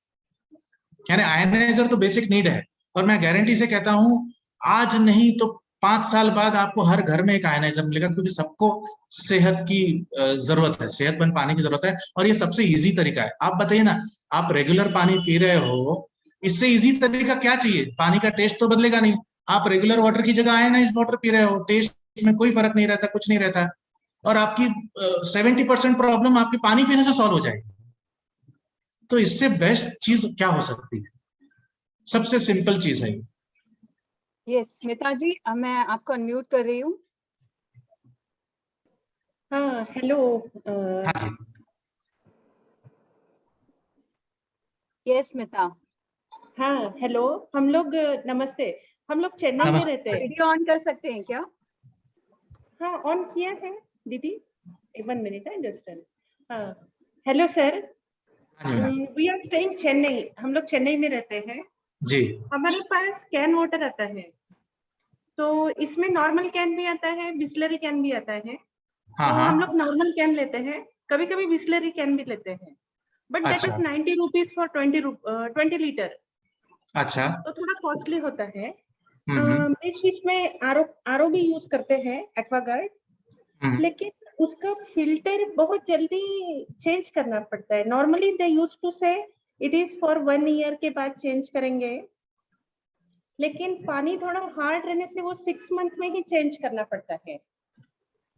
यानी आयनाइजर तो बेसिक नीड है। और मैं गारंटी से कहता हूं, आज नहीं तो 5 साल बाद आपको हर घर में एक आयनाइजर मिलेगा, क्योंकि सबको सेहत की जरूरत है, सेहतमंद पानी की जरूरत है। और ये सबसे इजी तरीका है। आप बताइए ना, आप रेगुलर पानी पी रहे हो, इससे इजी तरीका क्या चाहिए? पानी का टेस्ट तो बदलेगा नहीं। आप रेगुलर वाटर की जगह आयनाइज्ड वाटर पी रहे हो, टेस्ट में कोई फर्क नहीं रहता, कुछ नहीं रहता, और आपकी 70% प्रॉब्लम आपके पानी पीने से सॉल्व हो जाएगी। तो इससे बेस्ट चीज क्या हो सकती है? सबसे सिंपल चीज है। यस स्मिता जी, मैं आपको अनम्यूट कर रही हूँ। हाँ हेलो। हाँ जी। यस स्मिता। हाँ हेलो, हम लोग नमस्ते, हम लोग चेन्नई में रहते हैं। वीडियो ऑन कर सकते हैं क्या? हाँ ऑन किया है दीदी, 1 मिनट है जस्ट। हाँ hello sir, we are staying Chennai, हम लोग चेन्नई में रहते हैं जी। हमारे पास कैन वाटर आता है, तो इसमें नॉर्मल कैन भी आता है, बिस्लरी कैन भी आता है। हाँ तो हाँ। हम लोग नॉर्मल कैन लेते हैं, कभी कभी बिस्लरी कैन भी लेते हैं, बट दैट अच्छा। इज 90 रुपीज फॉर 20 लीटर, अच्छा। तो थोड़ा कॉस्टली होता है। हम्म। इस चीज में आरओ भी यूज करते हैं, एक्वागार्ड, हम्म। लेकिन उसका फिल्टर बहुत जल्दी चेंज करना पड़ता है। नॉर्मली दे यूज टू से इट इज फॉर 1 ईयर के बाद चेंज करेंगे, लेकिन पानी थोड़ा हार्ड रहने से वो 6 मंथ में ही चेंज करना पड़ता है।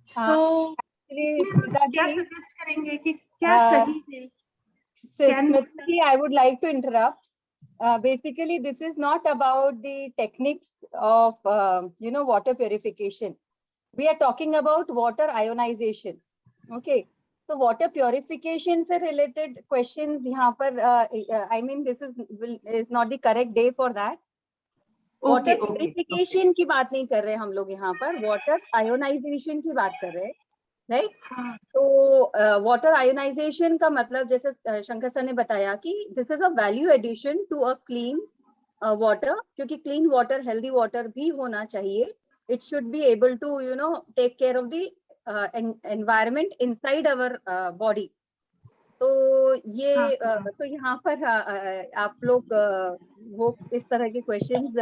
तो इसमें आप क्या सजेस्ट करेंगे कि क्या सही है? Smita ji, I would like to interrupt. Basically, this is not about the techniques of water purification. We are talking about water ionization. Okay. तो वाटर प्योरिफिकेशन से रिलेटेड क्वेश्चंस यहाँ पर I mean this is not the correct day for that. Water purification की बात नहीं कर रहे हम लोग यहाँ पर, वाटर आयोनाइजेशन की बात कर रहे हैं, राइट। तो वाटर आयोनाइजेशन का मतलब जैसे शंकर सर ने बताया कि this is a value addition to a clean water, क्योंकि क्लीन वाटर हेल्दी वाटर भी होना चाहिए। It should be able to you know take care of the environment inside our body। तो ये तो यहाँ पर आप लोग वो इस तरह के questions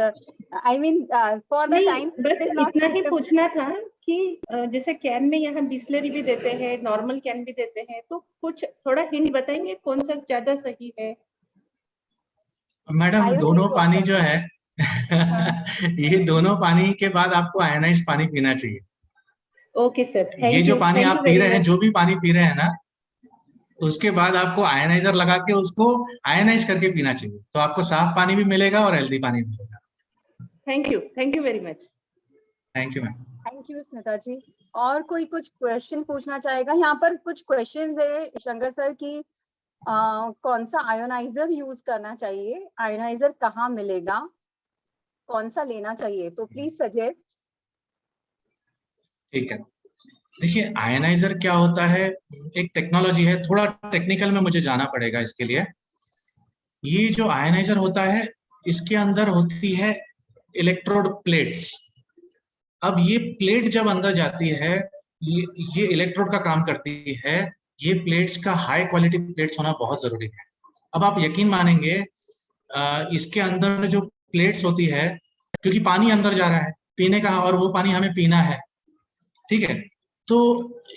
I mean for the time बस इतना ही पूछना था कि जैसे कैन में यहाँ बिस्लरी भी देते हैं, नॉर्मल कैन भी देते हैं, तो कुछ थोड़ा हिंट बताएंगे कौन सा ज्यादा सही है? मैडम दोनों पानी जो है ये दोनों पानी के बाद आपको आयनाइज पानी पीना चाहिए। ओके सर, ये जो पानी आप पी रहे हैं, जो भी पानी पी रहे हैं ना, उसके बाद आपको आयनाइजर लगा के उसको आयनाइज करके पीना चाहिए, तो आपको साफ पानी भी मिलेगा और हेल्दी पानी भी मिलेगा। Thank you very much. Thank you ma'am. Thank you Smita ji. और कोई कुछ क्वेश्चन पूछना चाहेगा? यहाँ पर कुछ क्वेश्चंस है शंकर सर की, कौन सा आयोनाइजर यूज करना चाहिए, आयोनाइजर कहाँ मिलेगा, कौन सा लेना चाहिए, तो प्लीज सजेस्ट। ठीक है, देखिए आयनाइजर क्या होता है, एक टेक्नोलॉजी है, थोड़ा टेक्निकल में मुझे जाना पड़ेगा इसके लिए। ये जो आयनाइजर होता है, इसके अंदर होती है इलेक्ट्रोड प्लेट्स। अब ये प्लेट जब अंदर जाती है, ये इलेक्ट्रोड का काम करती है। ये प्लेट्स का हाई क्वालिटी प्लेट्स होना बहुत जरूरी है। अब आप यकीन मानेंगे, इसके अंदर जो प्लेट्स होती है, क्योंकि पानी अंदर जा रहा है पीने का, और वो पानी हमें पीना है, ठीक है, तो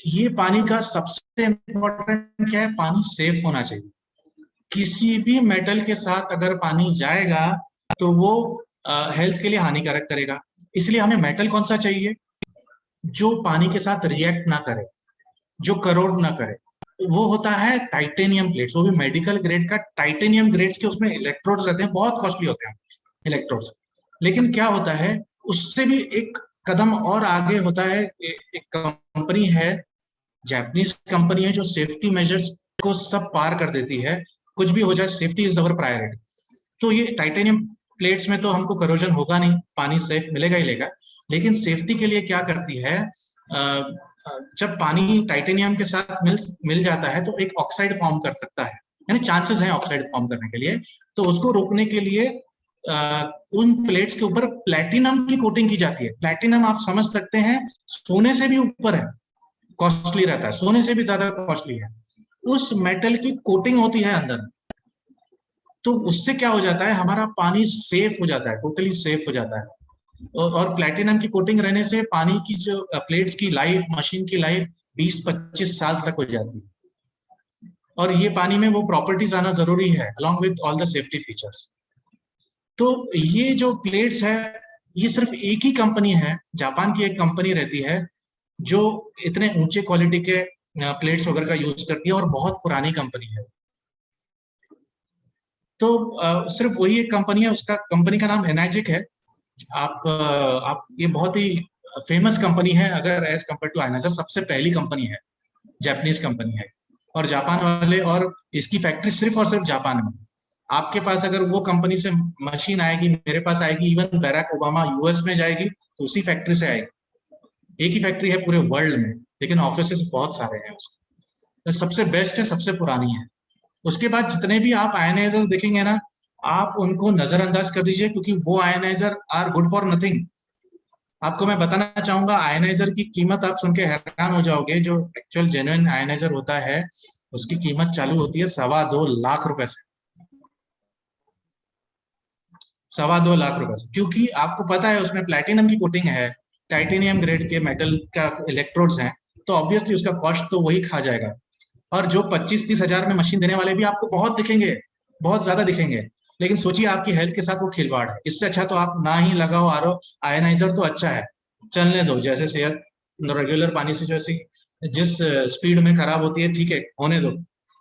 ये पानी का सबसे इम्पोर्टेंट क्या है, पानी सेफ होना चाहिए। किसी भी मेटल के साथ अगर पानी जाएगा तो वो हेल्थ के लिए हानिकारक करेगा। इसलिए हमें मेटल कौन सा चाहिए, जो पानी के साथ रिएक्ट ना करे, जो करोड ना करे, वो होता है टाइटेनियम प्लेट्स, वो भी मेडिकल ग्रेड का टाइटेनियम ग्रेड्स के, उसमें इलेक्ट्रोड्स रहते हैं, बहुत कॉस्टली होते हैं इलेक्ट्रोड्स। लेकिन क्या होता है, उससे भी एक कदम और आगे होता है, एक कंपनी है, जापानीज कंपनी है, जो सेफ्टी मेजर्स को सब पार कर देती है। कुछ भी हो जाए, सेफ्टी इज अवर प्रायोरिटी। तो ये टाइटेनियम प्लेट्स में तो हमको करोजन होगा नहीं, पानी सेफ मिलेगा ही लेगा। लेकिन सेफ्टी के लिए क्या करती है, जब पानी टाइटेनियम के साथ मिल जाता है तो एक ऑक्साइड फॉर्म कर सकता है, यानी चांसेस हैं ऑक्साइड फॉर्म करने के लिए। तो उसको रोकने के लिए उन प्लेट्स के ऊपर प्लैटिनम की कोटिंग की जाती है। प्लैटिनम आप समझ सकते हैं सोने से भी ऊपर है, कॉस्टली रहता है, सोने से भी ज्यादा कॉस्टली है। उस मेटल की कोटिंग होती है अंदर, तो उससे क्या हो जाता है, हमारा पानी सेफ हो जाता है, टोटली सेफ हो जाता है। और प्लैटिनम की कोटिंग रहने से पानी की जो प्लेट्स की लाइफ, मशीन की लाइफ 20-25 साल तक हो जाती है। और ये पानी में वो प्रॉपर्टीज आना जरूरी है, along with all the safety features. तो ये जो प्लेट्स है, ये सिर्फ एक ही कंपनी है, जापान की एक कंपनी रहती है, जो इतने ऊंचे क्वालिटी के प्लेट्स वगैरह का यूज करती है, और बहुत पुरानी कंपनी है। तो सिर्फ वही एक कंपनी है, उसका कंपनी का नाम एनाजिक है। आप ये बहुत ही फेमस कंपनी है, अगर एज कम्पेयर टू आयनाइजर सबसे पहली कंपनी है, जापानीज कंपनी है, और जापान वाले, और इसकी फैक्ट्री सिर्फ और सिर्फ जापान में। आपके पास अगर वो कंपनी से मशीन आएगी, मेरे पास आएगी, इवन बैराक ओबामा यूएस में जाएगी तो उसी फैक्ट्री से आएगी। एक ही फैक्ट्री है पूरे वर्ल्ड में, लेकिन ऑफिसेस बहुत सारे हैं उसको। तो सबसे बेस्ट है, सबसे पुरानी है। उसके बाद जितने भी आप आयनाइजर देखेंगे ना, आप उनको नजरअंदाज कर दीजिए, क्योंकि वो ionizer are good for nothing. आपको मैं बताना चाहूंगा, आयनाइजर की कीमत आप सुन के हैरान हो जाओगे। जो एक्चुअल जेन्युइन आयनाइजर होता है, उसकी कीमत चालू होती है 2.25 लाख रुपए से। 2.25 लाख रुपए से, क्योंकि आपको पता है उसमें प्लैटिनम की कोटिंग है, टाइटेनियम ग्रेड के मेटल का इलेक्ट्रोड्स हैं, तो ऑब्वियसली उसका कॉस्ट तो वही खा जाएगा। और जो 25-30 हजार में मशीन देने वाले भी आपको बहुत दिखेंगे, बहुत ज्यादा दिखेंगे, लेकिन सोचिए आपकी हेल्थ के साथ वो खिलवाड़ है। इससे अच्छा तो आप ना ही लगाओ आरओ। आयनाइजर तो अच्छा है, चलने दो, जैसे सेहत रेगुलर पानी से जैसे जिस स्पीड में खराब होती है, ठीक है, होने दो।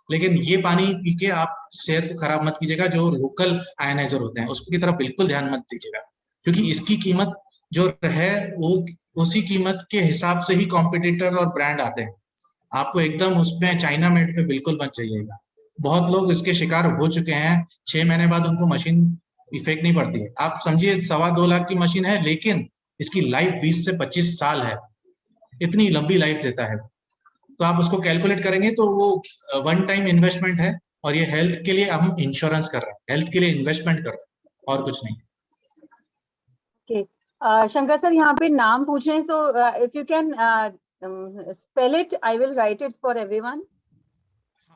लेकिन ये पानी पी के आप सेहत को खराब मत कीजिएगा। जो लोकल आयनाइजर होते हैं उसकी तरफ बिल्कुल ध्यान मत दीजिएगा, क्योंकि इसकी कीमत जो है वो उसी कीमत के हिसाब से ही कॉम्पिटिटर और ब्रांड आते हैं। आपको एकदम उसमें चाइना मेड पे बिल्कुल मत जाइएगा। बहुत लोग इसके शिकार हो चुके हैं, 6 महीने बाद उनको मशीन इफेक्ट नहीं पड़ती है। आप समझिए 2.25 लाख की मशीन है, लेकिन इसकी लाइफ 20 से 25 साल है, इतनी लंबी लाइफ देता है। तो आप उसको कैलकुलेट करेंगे तो वो वन टाइम इन्वेस्टमेंट है, और ये हेल्थ के लिए हम इंश्योरेंस कर रहे हैं, हेल्थ के लिए इन्वेस्टमेंट कर रहे हैं, और कुछ नहीं। शंकर सर यहाँ पे नाम पूछ रहे हैं, so if you can spell it, I will write it for everyone.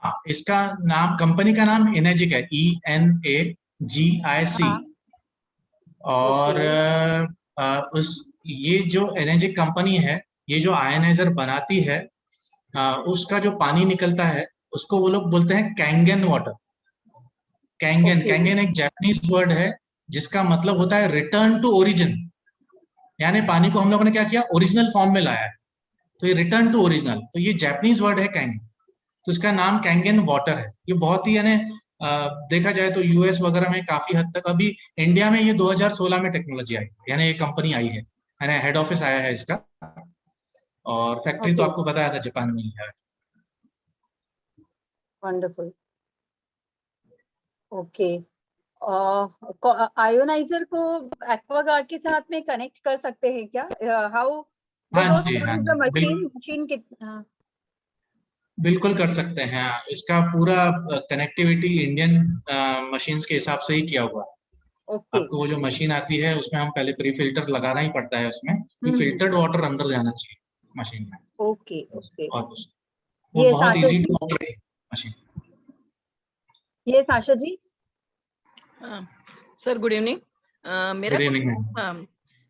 हाँ, इसका नाम, कंपनी का नाम एनर्जिक है, ENAGIC। और उस ये जो एनर्जिक कंपनी है, ये जो आयनाइजर बनाती है, उसका जो पानी निकलता है उसको वो लोग बोलते हैं कैंगन वाटर। कैंगन एक जापानीज वर्ड है जिसका मतलब होता है रिटर्न टू ओरिजिन, यानी पानी को हम लोगों ने क्या किया, ओरिजिनल फॉर्म में लाया है, तो ये रिटर्न टू ओरिजिनल, तो ये जापानीज वर्ड है कैंगन, तो इसका नाम कैंगन वाटर है। ये बहुत ही, यानी देखा जाए तो यूएस वगैरह में काफी हद तक, अभी इंडिया में ये 2016 में टेक्नोलॉजी आई, यानी ये कंपनी आई है, यानी हेड ऑफिस आया है इसका, और फैक्ट्री तो आपको बताया था जापान में ही है। वंडरफुल। ओके, आयोनाइजर को एक्वागार्ड के साथ में कनेक्ट कर सकते हैं क्या? हाउ? हाँ जी, हाँ जी, मशीन कितना? बिल्कुल कर सकते हैं। इसका पूरा कनेक्टिविटी इंडियन मशीन्स के हिसाब से ही किया हुआ है। आपको वो जो मशीन आती है उसमें हम पहले प्री फिल्टर लगाना ही पड़ता है, उसमें फिल्टर्ड वाटर अंदर जाना चाहिए मशीन में। ओके ओके, और वो बहुत इजी टू ऑपरेट मशीन। ये Sasha ji. Sir good evening.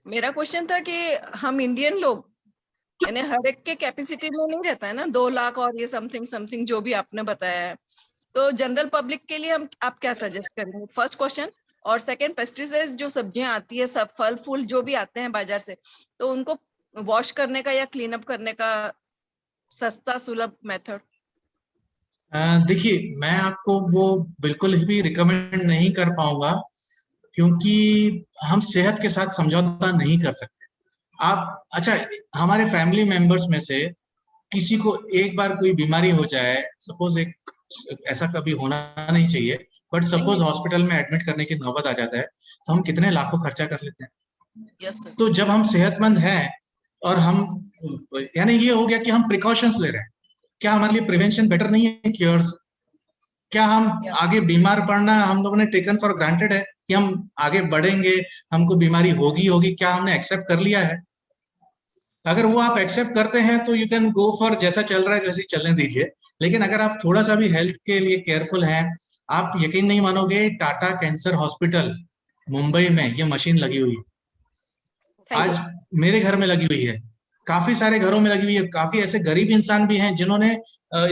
मेरा क्वेश्चन था कि हम इंडियन लोग, यानी हर एक के कैपेसिटी में नहीं रहता है ना 2 लाख और ये समथिंग जो भी आपने बताया है, तो जनरल पब्लिक के लिए हम आप क्या सजेस्ट करेंगे, फर्स्ट क्वेश्चन। और सेकंड, पेस्टिसाइड जो सब्जियां आती है, सब फल फूल जो भी आते हैं बाजार से, तो उनको वॉश करने का या क्लीन अप करने का सस्ता सुलभ मेथड? देखिए, मैं आपको वो बिल्कुल भी रिकमेंड नहीं कर पाऊंगा, क्योंकि हम सेहत के साथ समझौता नहीं कर सकते। आप, अच्छा, हमारे फैमिली मेंबर्स में से किसी को एक बार कोई बीमारी हो जाए, सपोज, एक ऐसा कभी होना नहीं चाहिए, बट सपोज हॉस्पिटल में एडमिट करने की नौबत आ जाता है, तो हम कितने लाखों खर्चा कर लेते हैं। तो जब हम सेहतमंद हैं और हम, यानी ये हो गया कि हम प्रिकॉशंस ले रहे हैं, क्या हमारे लिए प्रिवेंशन बेटर नहीं है क्योर्स? क्या हम आगे बीमार पड़ना हम लोगों ने टेकन फॉर ग्रांटेड है कि हम आगे बढ़ेंगे, हमको बीमारी होगी, क्या हमने एक्सेप्ट कर लिया है? अगर वो आप एक्सेप्ट करते हैं तो यू कैन गो फॉर जैसा चल रहा है वैसे ही चलने दीजिए। लेकिन अगर आप थोड़ा सा भी हेल्थ के लिए केयरफुल हैं, आप यकीन नहीं मानोगे, टाटा कैंसर हॉस्पिटल मुंबई में ये मशीन लगी हुई है, आज मेरे घर में लगी हुई है, काफी सारे घरों में लगी हुई है। काफी ऐसे गरीब इंसान भी हैं जिन्होंने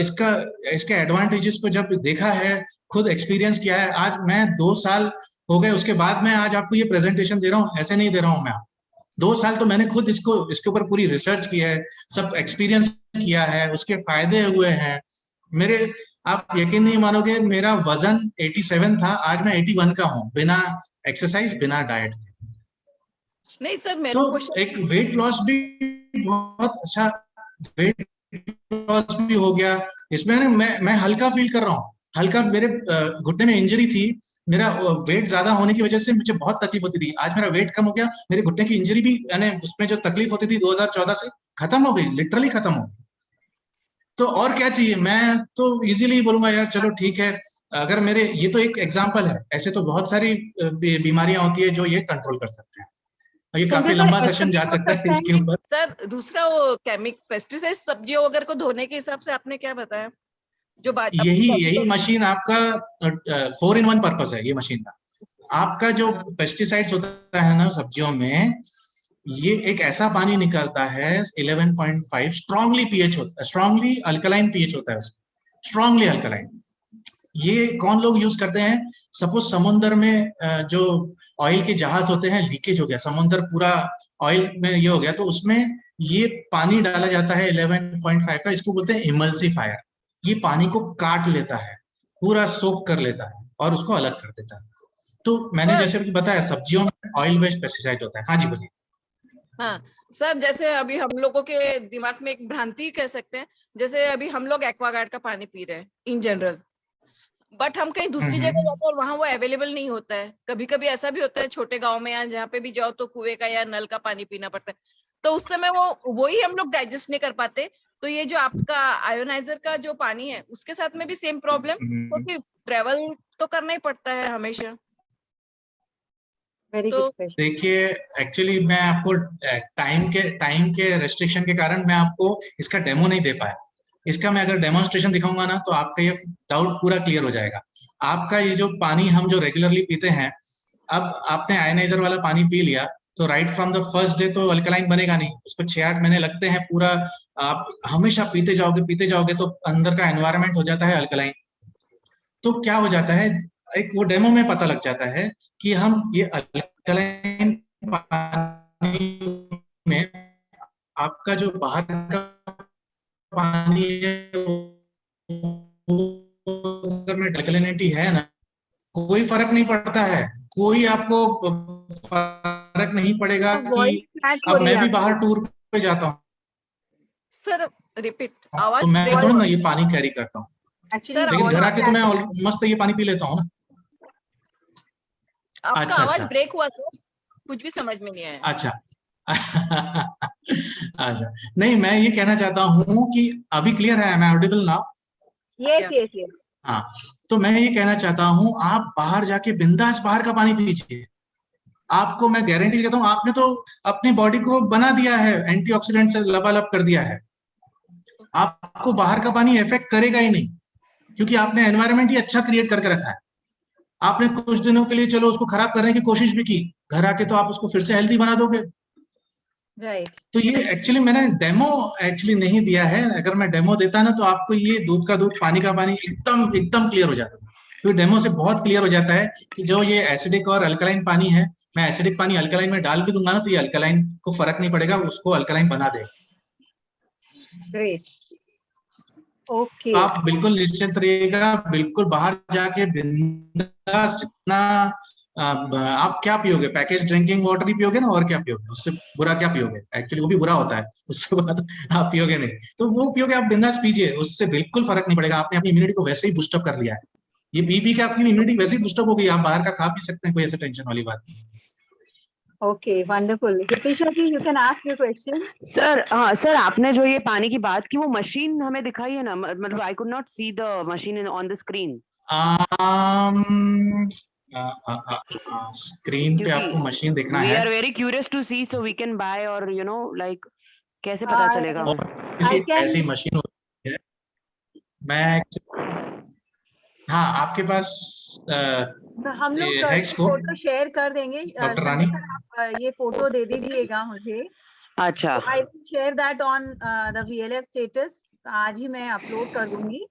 इसके एडवांटेजेस को जब देखा है, खुद एक्सपीरियंस किया है। आज मैं 2 साल हो गए उसके बाद मैं आज आपको ये प्रेजेंटेशन दे रहा हूँ, ऐसे नहीं दे रहा हूँ मैं। 2 साल तो मैंने खुद इसके ऊपर पूरी रिसर्च की है, सब एक्सपीरियंस किया है, उसके फायदे हुए हैं मेरे। आप यकीन नहीं मानोगे, मेरा वजन 87 था, आज मैं 81 का हूँ, बिना एक्सरसाइज, बिना डाइट। नहीं सर, मेरा तो एक वेट लॉस भी बहुत अच्छा, वेट लॉस भी हो गया इसमें। मैं हल्का फील कर रहा हूँ, हल्का। मेरे घुटने में इंजरी थी, मेरा वेट ज्यादा होने की वजह से मुझे बहुत तकलीफ होती थी। आज मेरा वेट कम हो गया, मेरे घुटने की इंजरी भी, यानी उसमें जो तकलीफ होती थी 2014 से, खत्म हो गई, लिटरली खत्म हो गई। तो और क्या चाहिए? मैं तो इजीली बोलूंगा यार चलो ठीक है, अगर मेरे, ये तो एक एग्जांपल है, ऐसे तो बहुत सारी बीमारियां होती है जो ये कंट्रोल कर सकते हैं। ये काफी लंबा सेशन जा सकता है इसके ऊपर। सर दूसरा, वो पेस्टिसाइड सब्जियों वगैरह को धोने के हिसाब से आपने क्या बताया? जो बात यही मशीन आपका 4-in-1 पर्पस है। ये मशीन का आपका जो पेस्टिसाइड्स होता है ना सब्जियों में, ये एक ऐसा पानी निकलता है 11.5 स्ट्रांगली पीएच होता है, स्ट्रांगली अल्कलाइन पीएच होता है उसमें, स्ट्रांगली अल्कलाइन। ये कौन लोग यूज करते हैं? सपोज समुद्र में जो ऑयल के जहाज होते हैं, लीकेज हो गया, समुद्र पूरा ऑयल में ये हो गया, तो उसमें ये पानी डाला जाता है 11.5 का, इसको बोलते हैं इमल्सिफायर। ये पानी को काट लेता है, पूरा सोक कर लेता है और उसको अलग कर देता है। तो मैंने जैसे बताया, सब्जियों में ऑयल बेस्ड पेस्टिसाइड होता है। हाँ जी बोलिए। हाँ सर, जैसे अभी हम लोगों के दिमाग में एक भ्रांति कह सकते हैं, जैसे अभी हम लोग एक्वागार्ड का पानी पी रहे हैं इन जनरल, बट हम कहीं दूसरी जगह जाते हैं और वहां वो अवेलेबल नहीं होता है। कभी कभी ऐसा भी होता है छोटे गांव में या जहाँ पे भी जाओ तो कुएं का या नल का पानी पीना पड़ता है, तो उस समय वो ही हम लोग डाइजेस्ट नहीं कर पाते। तो ये जो आपका आयोनाइजर का जो पानी है उसके साथ में भी सेम प्रॉब्लम, क्योंकि ट्रेवल तो करना ही पड़ता है हमेशा। वेरी तो गुड क्वेश्चन। देखिए एक्चुअली मैं आपको टाइम के रेस्ट्रिक्शन के कारण मैं आपको इसका डेमो नहीं दे पाया। इसका मैं अगर डेमोन्स्ट्रेशन दिखाऊंगा ना तो आपका ये डाउट पूरा क्लियर हो जाएगा। आपका ये जो पानी हम जो रेगुलरली पीते हैं, अब आपने आयनाइजर वाला पानी पी लिया तो right from the first day तो अल्कलाइन बनेगा नहीं, उसको 6-8 महीने लगते हैं पूरा। आप हमेशा पीते जाओगे तो अंदर का एनवायरनमेंट हो जाता है अल्कलाइन। तो क्या हो जाता है, एक वो डेमो में पता लग जाता है कि हम ये अल्कलाइन पानी में आपका जो बाहर का पानी है अगर में अल्कलिनिटी है ना, कोई फर्क नहीं पड़ता है। कोई आपको फर्क नहीं पड़ेगा कि अब मैं भी बाहर टूर पे जाता हूँ सर रिपीट, आवाज तो मैं थोड़ा ना ये पानी कैरी करता हूँ, लेकिन घर आके तो मैं मस्त ये पानी पी लेता हूँ ना। आपका आवाज ब्रेक हुआ तो कुछ भी समझ में नहीं आया। अच्छा अच्छा, नहीं मैं ये कहना चाहता हूँ कि अभी क्लियर है, मैं Audible now? Yes yes yes. हाँ, तो मैं ये कहना चाहता हूँ आप बाहर जाके बिंदास बाहर का पानी पीजिए। आपको मैं गारंटी देता हूँ, आपने तो अपनी बॉडी को बना दिया है, एंटीऑक्सीडेंट से लबालब कर दिया है। आपको बाहर का पानी इफेक्ट करेगा ही नहीं, क्योंकि आपने एनवायरनमेंट ही अच्छा क्रिएट करके रखा है। आपने कुछ दिनों के लिए चलो उसको खराब करने की कोशिश भी की, घर आके तो आप उसको फिर से हेल्दी बना दोगे। राइट। तो ये एक्चुअली मैंने डेमो एक्चुअली नहीं दिया है। अगर मैं डेमो देता ना तो आपको ये दूध का दूध पानी का पानी एकदम क्लियर हो जाता है। तो डेमो से बहुत क्लियर हो जाता है कि जो ये एसिडिक और अल्कलाइन पानी है, मैं एसिडिक पानी अल्कलाइन में डाल भी दूंगा ना तो ये अल्कलाइन को फर्क नहीं पड़ेगा, उसको अल्कलाइन बना देगा। ग्रेट। ओके। तो आप बिल्कुल निश्चिंत रहिएगा, बिल्कुल बाहर जाके बिंदास जितना आप क्या पियोगे, पैकेज ड्रिंकिंग वाटर ही पियोगे ना, और क्या पियोगे? उससे बुरा क्या पियोगे? एक्चुअली वो भी बुरा होता है, उससे बुरा तो आप पियोगे नहीं, तो वो पियोगे आप बिंदास पीजिए, उससे बिल्कुल फर्क नहीं पड़ेगा। आपने अपनी इम्यूनिटी को वैसे ही बूस्टअप कर लिया है, ये पी के आपकी इम्यूनिटी वैसे ही बूस्टअप हो गई, आप बाहर का खा पी सकते हैं, कोई ऐसे टेंशन वाली बात नहीं। Okay wonderful. Hitesha ji you can ask your question. Sir हाँ सर, आपने जो ये पानी की बात की वो मशीन हमें दिखाई है ना, मतलब I could not see the machine on the screen. Screen पे आपको मशीन देखना है। We are very curious to see so we can buy और यू नो लाइक कैसे पता चलेगा? ऐसी मशीन होती है। मैं हाँ आपके पास हम लोग फोटो शेयर कर देंगे। डॉक्टर रानी आप ये फोटो दे दीजिएगा मुझे। अच्छा, I will share that on the VLF status. आज ही मैं अपलोड कर दूंगी।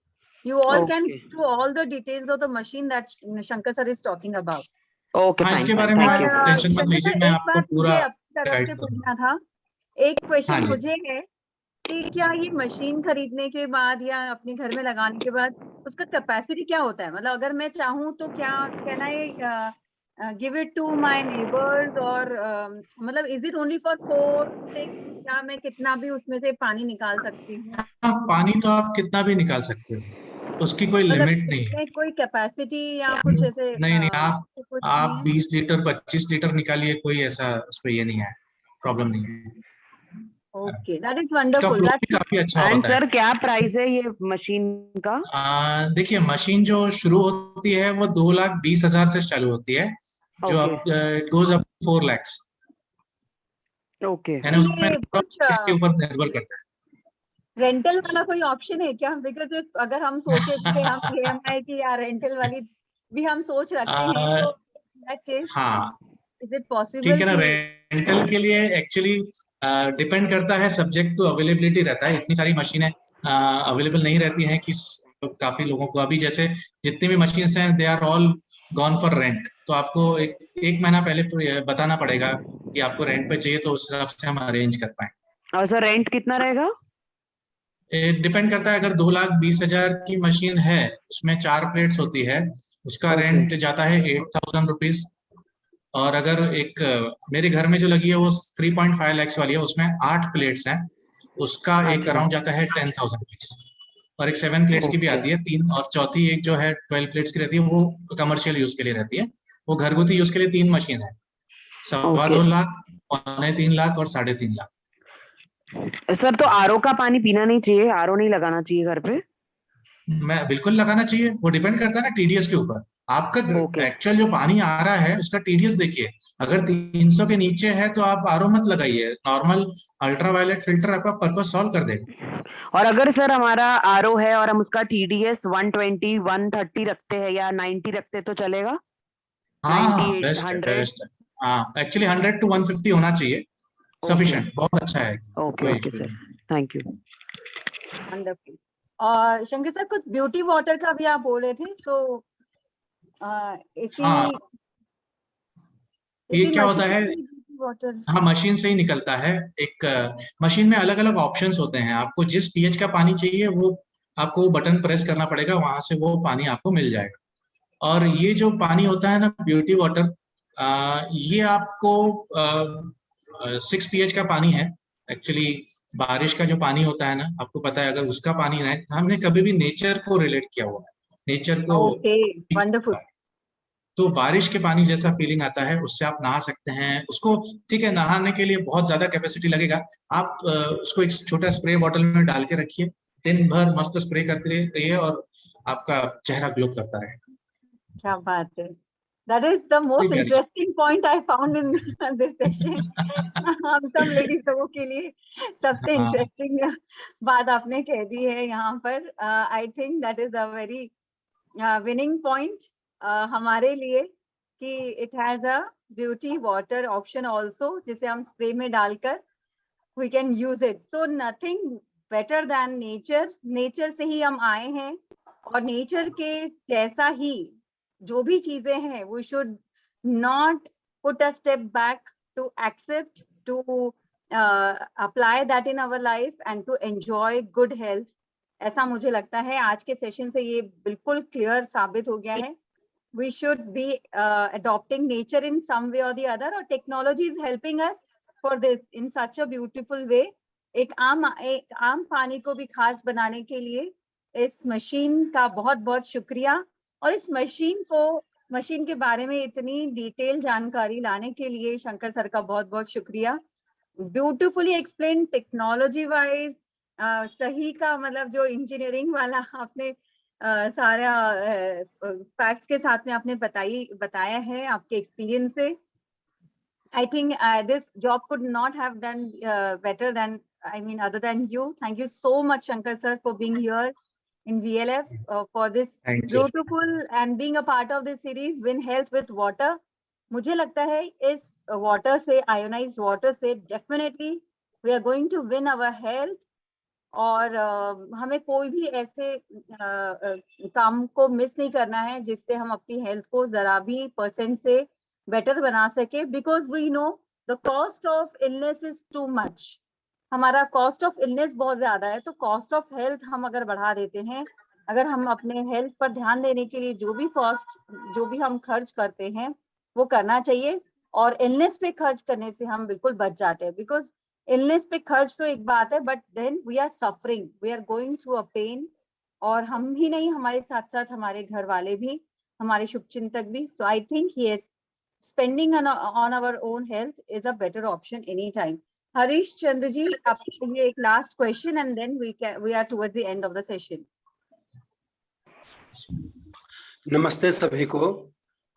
You all can go through all the details of the machine that Shankar sir is talking about. Okay, हाँ, इसके बारे में टेंशन मत लीजिए, मैं आपको पूरा तरफ से पूछना था। एक क्वेश्चन मुझे है कि क्या ये मशीन खरीदने के बाद या अपने घर में लगाने के बाद उसका कैपेसिटी क्या होता है? मतलब अगर मैं चाहूँ तो क्या can I give it to my neighbours, और मतलब इज इट ओनली फॉर 4-6, क्या मैं कितना भी उसमें से पानी निकाल सकती हूँ? हाँ, पानी तो आप कितना भी निकाल सकते हो, उसकी कोई लिमिट नहीं है। कोई कैपेसिटी या कुछ ऐसे? नहीं, आप 20 लीटर 25 लीटर निकालिए, कोई ऐसा उसमें ये नहीं है, प्रॉब्लम नहीं है। Okay, that is wonderful. काफी अच्छा होता है। सर क्या प्राइस है ये मशीन का? देखिए मशीन जो शुरू होती है वो 2,20,000 से चालू होती है, जो it goes up 4 lakh. Okay, यानी उसमें इसके ऊपर निर्भर करता है। रेंटल वाला कोई ऑप्शन है क्या? बिकॉज अगर हम सोचे कि हम EMI की या रेंटल वाली भी हम सोच रखते हैं, तो दैट केस हाँ इज इट पॉसिबल? ठीक है ना, रेंटल के लिए एक्चुअली डिपेंड करता है, सब्जेक्ट टू अवेलेबिलिटी रहता है। इतनी सारी मशीनें अवेलेबल नहीं रहती हैं कि काफी लोगों को, अभी जैसे जितनी भी मशीन्स हैं they are all gone for rent, तो आपको एक महीना पहले बताना पड़ेगा कि आपको रेंट पे चाहिए, तो उस हिसाब से हम अरेंज कर पाए। और सर रेंट कितना रहेगा? डिपेंड करता है, अगर 2,20,000 की मशीन है उसमें 4 प्लेट्स होती है, उसका रेंट जाता है 8,000 रुपीज। और अगर एक मेरे घर में जो लगी है वो 3.5 lakhs वाली है, उसमें 8 प्लेट्स हैं, उसका एक अच्छा। अराउंड जाता है 10,000 रुपीज। और एक 7 प्लेट्स की भी ओके। आती है 3, और चौथी एक जो है 12 प्लेट्स की रहती है, वो कमर्शियल यूज के लिए रहती है। वो घरगुती यूज के लिए 3 मशीन है, 2.25 ओके लाख, 3.25 लाख और 3.5 लाख। सर, तो आरओ का पानी पीना नहीं चाहिए, आरओ नहीं लगाना चाहिए घर पे? मैं बिल्कुल लगाना चाहिए, वो डिपेंड करता है ना टीडीएस के ऊपर। आपका ओके। एक्चुअल जो पानी आ रहा है उसका टीडीएस देखिए, अगर 300 के नीचे है तो आप आरओ मत लगाइए, नॉर्मल अल्ट्रावायलेट फिल्टर आपका पर्पस सॉल्व कर देगा। और अगर सर हमारा आरओ है और हम उसका टीडीएस 120 130 रखते हैं या 90 रखते तो चलेगा? हाँ 90 हाँ, बेस्ट है 100? बेस्ट है। हाँ, एक्चुअली 100 to 150 होना चाहिए, ओके सफिशिएंट, बहुत अच्छा है, ओके कोई ओके इशू सर, नहीं। Thank you. वंडरफुल। और शंकर सर, कुछ ब्यूटी वाटर का भी आप बोल रहे थे, सो हाँ, ये इसी क्या होता मशीन है, से ब्यूटी वाटर। हाँ मशीन से ही निकलता है। एक मशीन में अलग अलग ऑप्शंस होते हैं, आपको जिस पीएच का पानी चाहिए वो आपको वो बटन प्रेस करना पड़ेगा, वहां से वो पानी आपको मिल जाएगा। और ये जो पानी होता है ना ब्यूटी वाटर, ये आपको 6 pH का पानी है एक्चुअली। बारिश का जो पानी होता है ना, आपको पता है, अगर उसका पानी है, हमने कभी भी नेचर को रिलेट किया हुआ है, नेचर को। Okay, wonderful. तो बारिश के पानी जैसा फीलिंग आता है, उससे आप नहा सकते हैं उसको। ठीक है, नहाने के लिए बहुत ज्यादा कैपेसिटी लगेगा, आप उसको एक छोटा स्प्रे बॉटल में डाल के रखिए, दिन भर मस्त स्प्रे करते रहिए और आपका चेहरा ग्लो करता रहेगा। क्या बात है। That is the कोई most भी interesting point I found in this session. हम सब लेडीज लोगों के लिए सबसे हाँ, इंटरेस्टिंग बात आपने कह दी है यहाँ पर। I think that is a very winning point हमारे लिए, कि it has a beauty water option also, जिसे हम स्प्रे में डालकर we can use it. So nothing better than nature. Nature से ही हम आए हैं, और नेचर के जैसा ही जो भी चीजें हैं, we should not put a step back to accept, to apply that in our life and to enjoy good health. ऐसा मुझे लगता है आज के सेशन से ये बिल्कुल क्लियर साबित हो गया है। We should be adopting nature in some way or the other, or technology is helping us for this in such a beautiful way. एक आम पानी को भी खास बनाने के लिए इस मशीन का बहुत बहुत शुक्रिया, और इस मशीन के बारे में इतनी डिटेल जानकारी लाने के लिए शंकर सर का बहुत बहुत शुक्रिया। ब्यूटिफुली एक्सप्लेन टेक्नोलॉजी वाइज, सही का मतलब जो इंजीनियरिंग वाला आपने सारा फैक्ट्स के साथ में आपने बताया है आपके एक्सपीरियंस से। I think this job could not have done better than, I mean, other than you. Thank you so much, Shankar sir, for being here in VLF for this thank you. beautiful and being a part of this series, Win Health with Water. मुझे लगता है इस water से, ionized water से, definitely we are going to win our health. और हमें कोई भी ऐसे काम को मिस नहीं करना है जिससे हम अपनी हेल्थ को जरा भी % से बेटर बना सके, because we know the cost of illness is too much. हमारा कॉस्ट ऑफ इलनेस बहुत ज्यादा है, तो कॉस्ट ऑफ हेल्थ हम अगर बढ़ा देते हैं, अगर हम अपने हेल्थ पर ध्यान देने के लिए जो भी हम खर्च करते हैं वो करना चाहिए, और इलनेस पे खर्च करने से हम बिल्कुल बच जाते हैं। बिकॉज इलनेस पे खर्च तो एक बात है, but then we are suffering, we are going through a pain, और हम ही नहीं, हमारे साथ साथ हमारे घर वाले भी, हमारे शुभचिंतक भी। So I think yes, spending on our own health is a better option anytime. Harish Chandra ji, आपके लिए एक last question and then we are towards the end of the session. नमस्ते सभी को।